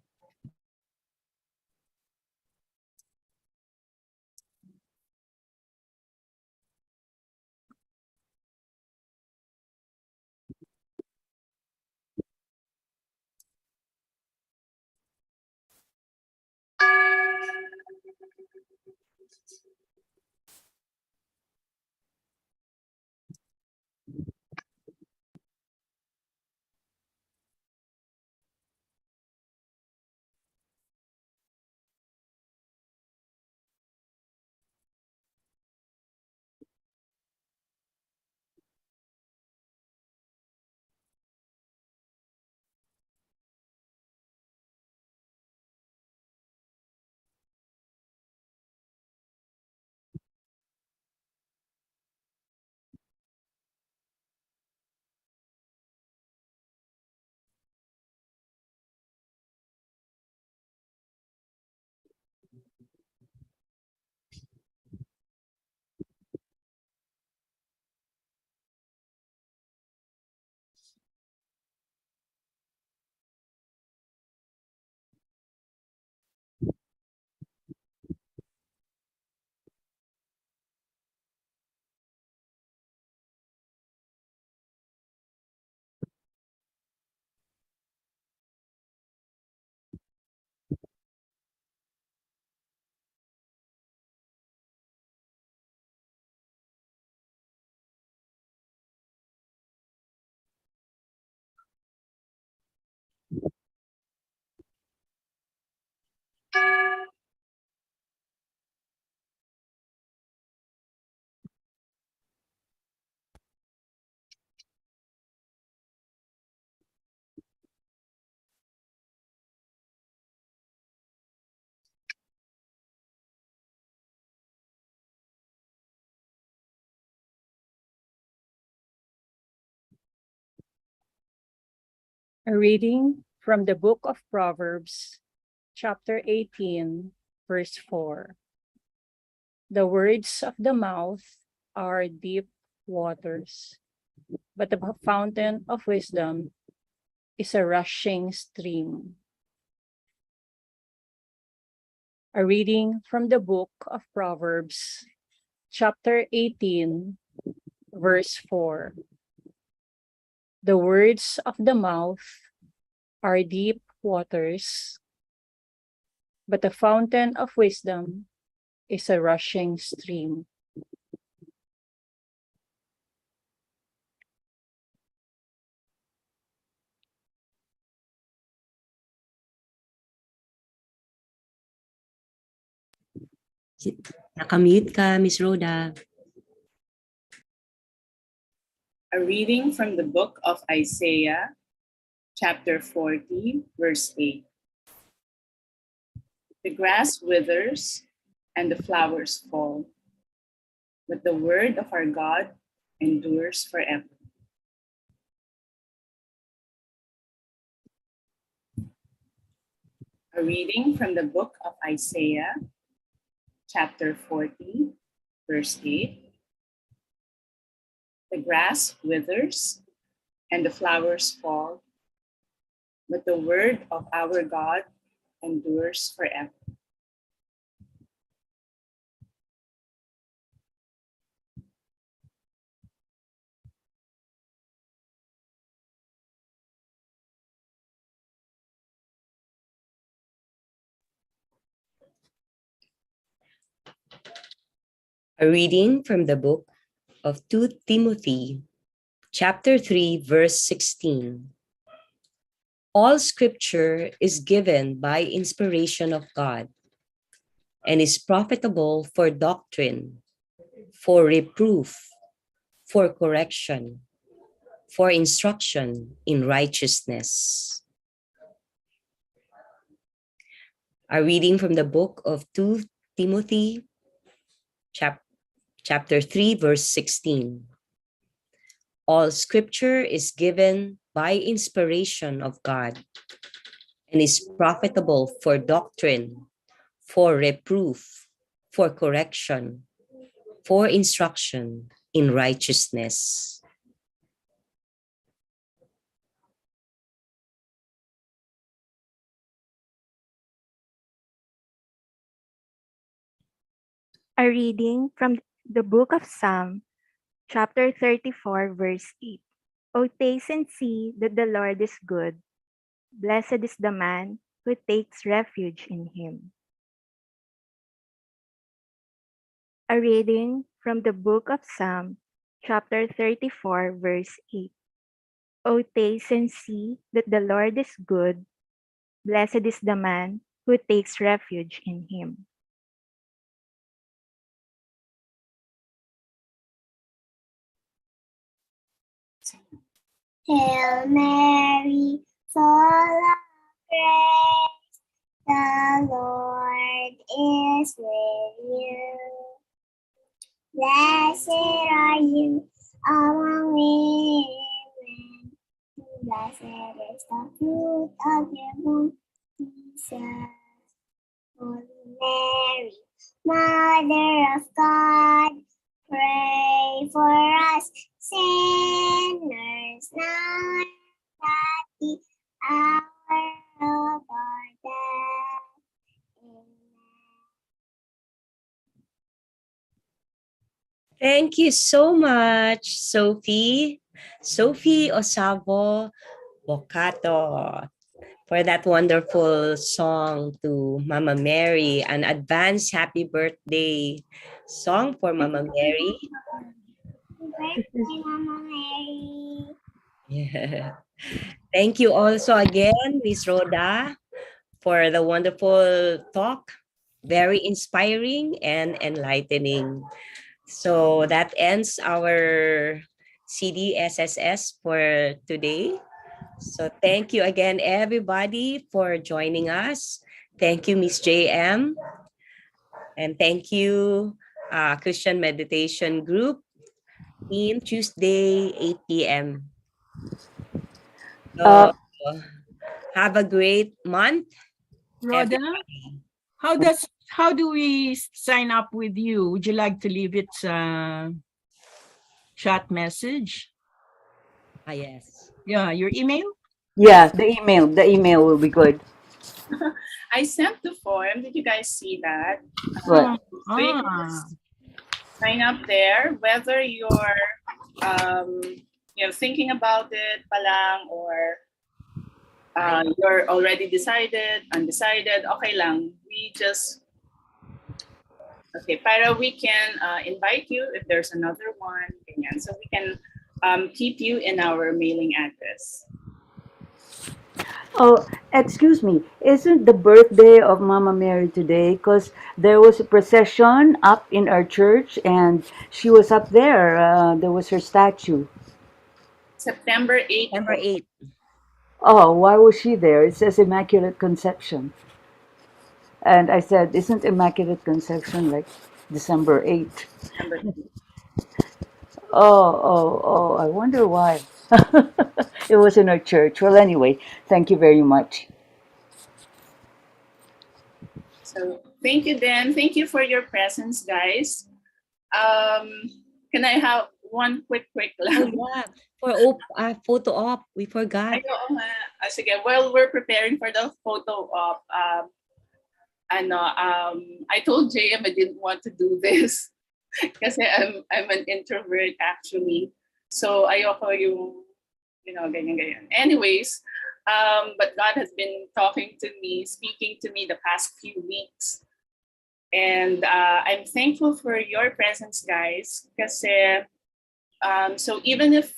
A reading from the book of Proverbs, chapter 18, verse 4. The words of the mouth are deep waters, but the fountain of wisdom is a rushing stream. A reading from the book of Proverbs, chapter 18, verse 4. The words of the mouth are deep waters, but the fountain of wisdom is a rushing stream. Nakamute ka, Miss Rhoda. A reading from the book of Isaiah, chapter 40, verse 8. The grass withers and the flowers fall, but the word of our God endures forever. A reading from the book of Isaiah, chapter 40, verse 8. The grass withers and the flowers fall, but the word of our God endures forever. A reading from the book of 2 Timothy, chapter 3, verse 16. All scripture is given by inspiration of God and is profitable for doctrine, for reproof, for correction, for instruction in righteousness. A reading from the book of 2 Timothy, chapter 3, verse 16. All scripture is given by inspiration of God and is profitable for doctrine, for reproof, for correction, for instruction in righteousness. A reading from the book of Psalm, chapter 34, verse 8. O taste and see that the Lord is good. Blessed is the man who takes refuge in him. A reading from the book of Psalm, chapter 34, verse 8. O taste and see that the Lord is good. Blessed is the man who takes refuge in him. Hail Mary, full of grace, the Lord is with you. Blessed are you among women, blessed is the fruit of your womb, Jesus. Holy Mary, Mother of God, pray for us sinners now and at the hour of our death. Amen. Thank you so much, Sophie. Sophie Osalvo Bocato, for that wonderful song to Mama Mary. An advance happy birthday song for Mama Mary. Happy birthday, Mama Mary. Yeah. Thank you also again, Miss Rhoda, for the wonderful talk. Very inspiring and enlightening. So that ends our CDSSS for today. So thank you again, everybody, for joining us. Thank you, Miss JM. And thank you, Christian Meditation Group, team Tuesday, 8 p.m. So, Have a great month, Rhoda, everybody. how do we sign up with you? Would you like to leave it chat message? Yes. Yeah, your email? Yeah, the email will be good. I sent the form. Did you guys see that? What? So you can just sign up there, whether you're thinking about it palang, or you're already decided, undecided, okay lang. Para we can invite you if there's another one, ganyan. So we can keep you in our mailing address. Oh, excuse me. Isn't the birthday of Mama Mary today? Because there was a procession up in our church, and she was up there. There was her statue. September 8th. September 8th. Oh, why was she there? It says Immaculate Conception. And I said, isn't Immaculate Conception like December 8th? September 8th. Oh, I wonder why. It was in our church. Well, anyway, thank you very much. So thank you, Dan. Thank you for your presence, guys. Can I have one quick Oh, lang? yeah. For photo op, we forgot. Ay, oo nga. Sige, while we're preparing for the photo op, I told JM I didn't want to do this kasi I'm an introvert actually. So ayoko yung, ganyan. Anyways, but God has been talking to me, speaking to me the past few weeks. And I'm thankful for your presence, guys. Kasi, so even if,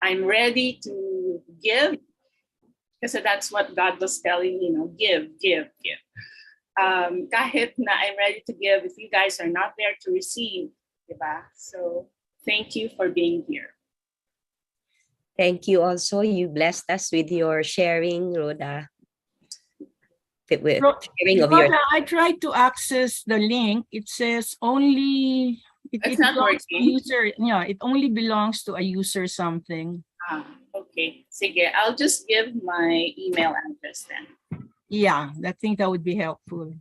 I'm ready to give, kasi that's what God was telling me, give. Kahit na I'm ready to give, if you guys are not there to receive, diba? So thank you for being here. Thank you also. You blessed us with your sharing, Rhoda. Sharing of your. Rhoda, I tried to access the link. It says only It's not belongs to working. user. Yeah, it only belongs to a user something. Okay. Sige, I'll just give my email address then. Yeah, I think that would be helpful.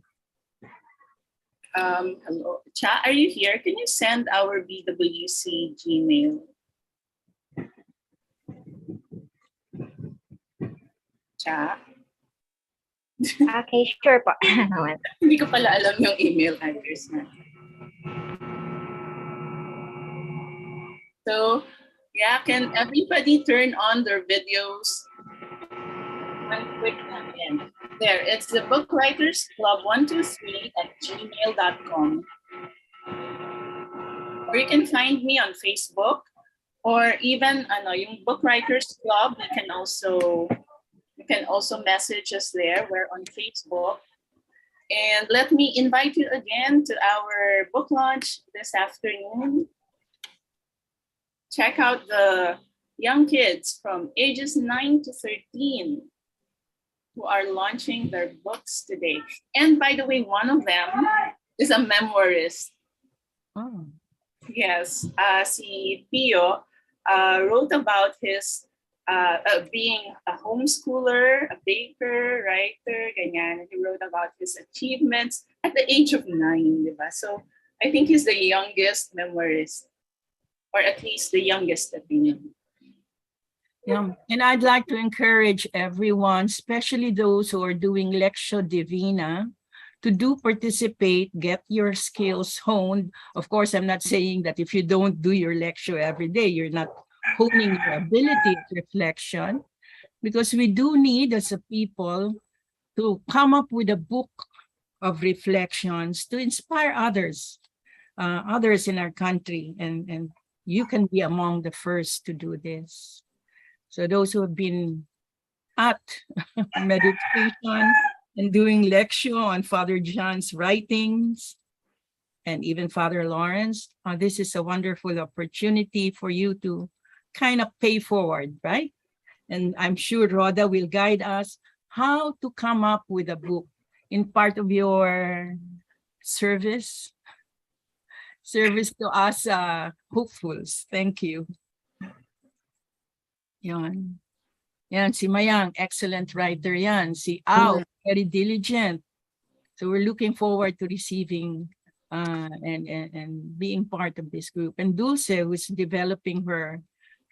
Hello. Cha, are you here? Can you send our BWC Gmail? Cha? Okay, sure po. Hindi ko pala alam yung email address na. So, yeah, can everybody turn on their videos? One quick again. There, it's the Book Writers Club 123@gmail.com. Or you can find me on Facebook, or even yung Book Writers Club. You can also message us there. We're on Facebook. And let me invite you again to our book launch this afternoon. Check out the young kids from ages 9 to 13 who are launching their books today. And by the way, one of them is a memoirist. Oh. Yes, si Pio wrote about his being a homeschooler, a baker, writer, ganyan. He wrote about his achievements at the age of 9, diba? So I think he's the youngest memoirist, or at least the youngest opinion. Yeah, and I'd like to encourage everyone, especially those who are doing Lectio Divina, to do participate, get your skills honed. Of course, I'm not saying that if you don't do your lecture every day, you're not honing your ability of reflection, because we do need as a people to come up with a book of reflections to inspire others in our country, and you can be among the first to do this. So those who have been at meditation and doing lecture on Father John's writings and even Father Lawrence, this is a wonderful opportunity for you to kind of pay forward, right? And I'm sure Rhoda will guide us how to come up with a book in part of your service to us hopefuls. Thank you. Yon. Yan, si Mayang, excellent writer yan. Si Ao, very diligent. So we're looking forward to receiving and being part of this group. And Dulce, who's developing her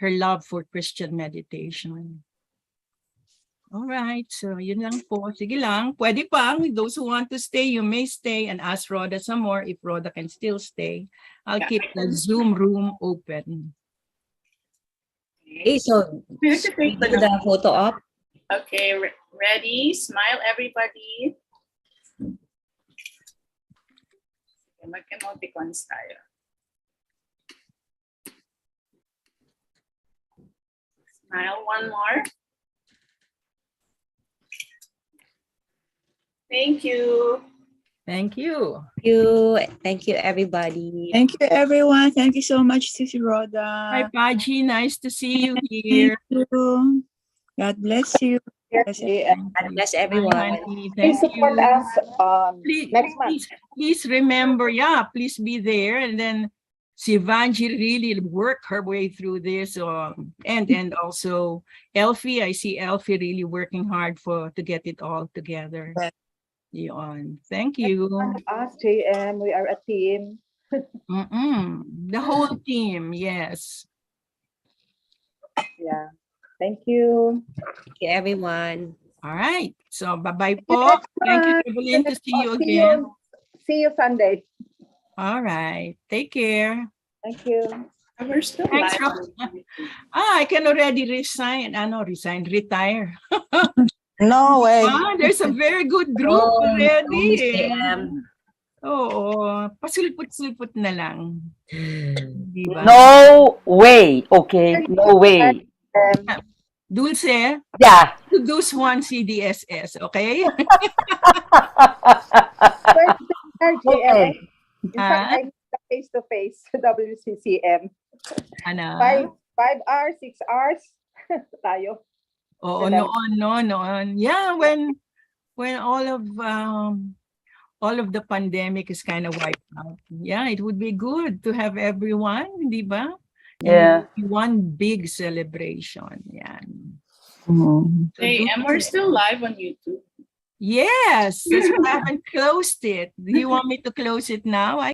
love for Christian meditation. All right, so yun lang po. Sige lang, pwede pa. Those who want to stay, you may stay and ask Rhoda some more if Rhoda can still stay. I'll Yeah, keep the Zoom room open. Okay, so We have to take do the photo op. Okay, ready? Smile, everybody. Okay, mag-emoticons tayo. Smile one more. Thank you. Thank you. Thank you, everybody. Thank you, everyone. Thank you so much, Sisi Hi, Rhoda. Paji. Nice to see you here. Thank you. God bless you. Yes, JM. God bless Hi, everyone. honey. Please Thank support you. us Please, next month. please remember, please be there. And then si Vanji really worked her way through this. And also Elfie, I see Elfie really working hard to get it all together. Yes. Thank you. Us, JM, we are a team. The whole team, yes. Yeah. Thank you. Thank you, everyone. All right. So bye-bye See you po. next Thank you, month. Evelyn, to see you Oh, again. See you Sunday. All right. Take care. Thank you. We're still Thanks, live. I can already retire. No way. There's a very good group Oh, already. Miss JM. Oo, pasulput-sulput na lang. Diba? No way. Okay. No way. Dulce, Yeah. introduce one CDSS, okay? JM. In fact, Ah, I need the face-to-face WCCM. ano? 5 hours, 6 hours. Tayo. Oo, Ganun. noon. Yeah, when all of the pandemic is kind of wiped out. Yeah, it would be good to have everyone, di ba? Yeah. One big celebration. Yeah. Hey, and we're still live on YouTube. Yes, that's why I haven't closed it. Do you want me to close it now?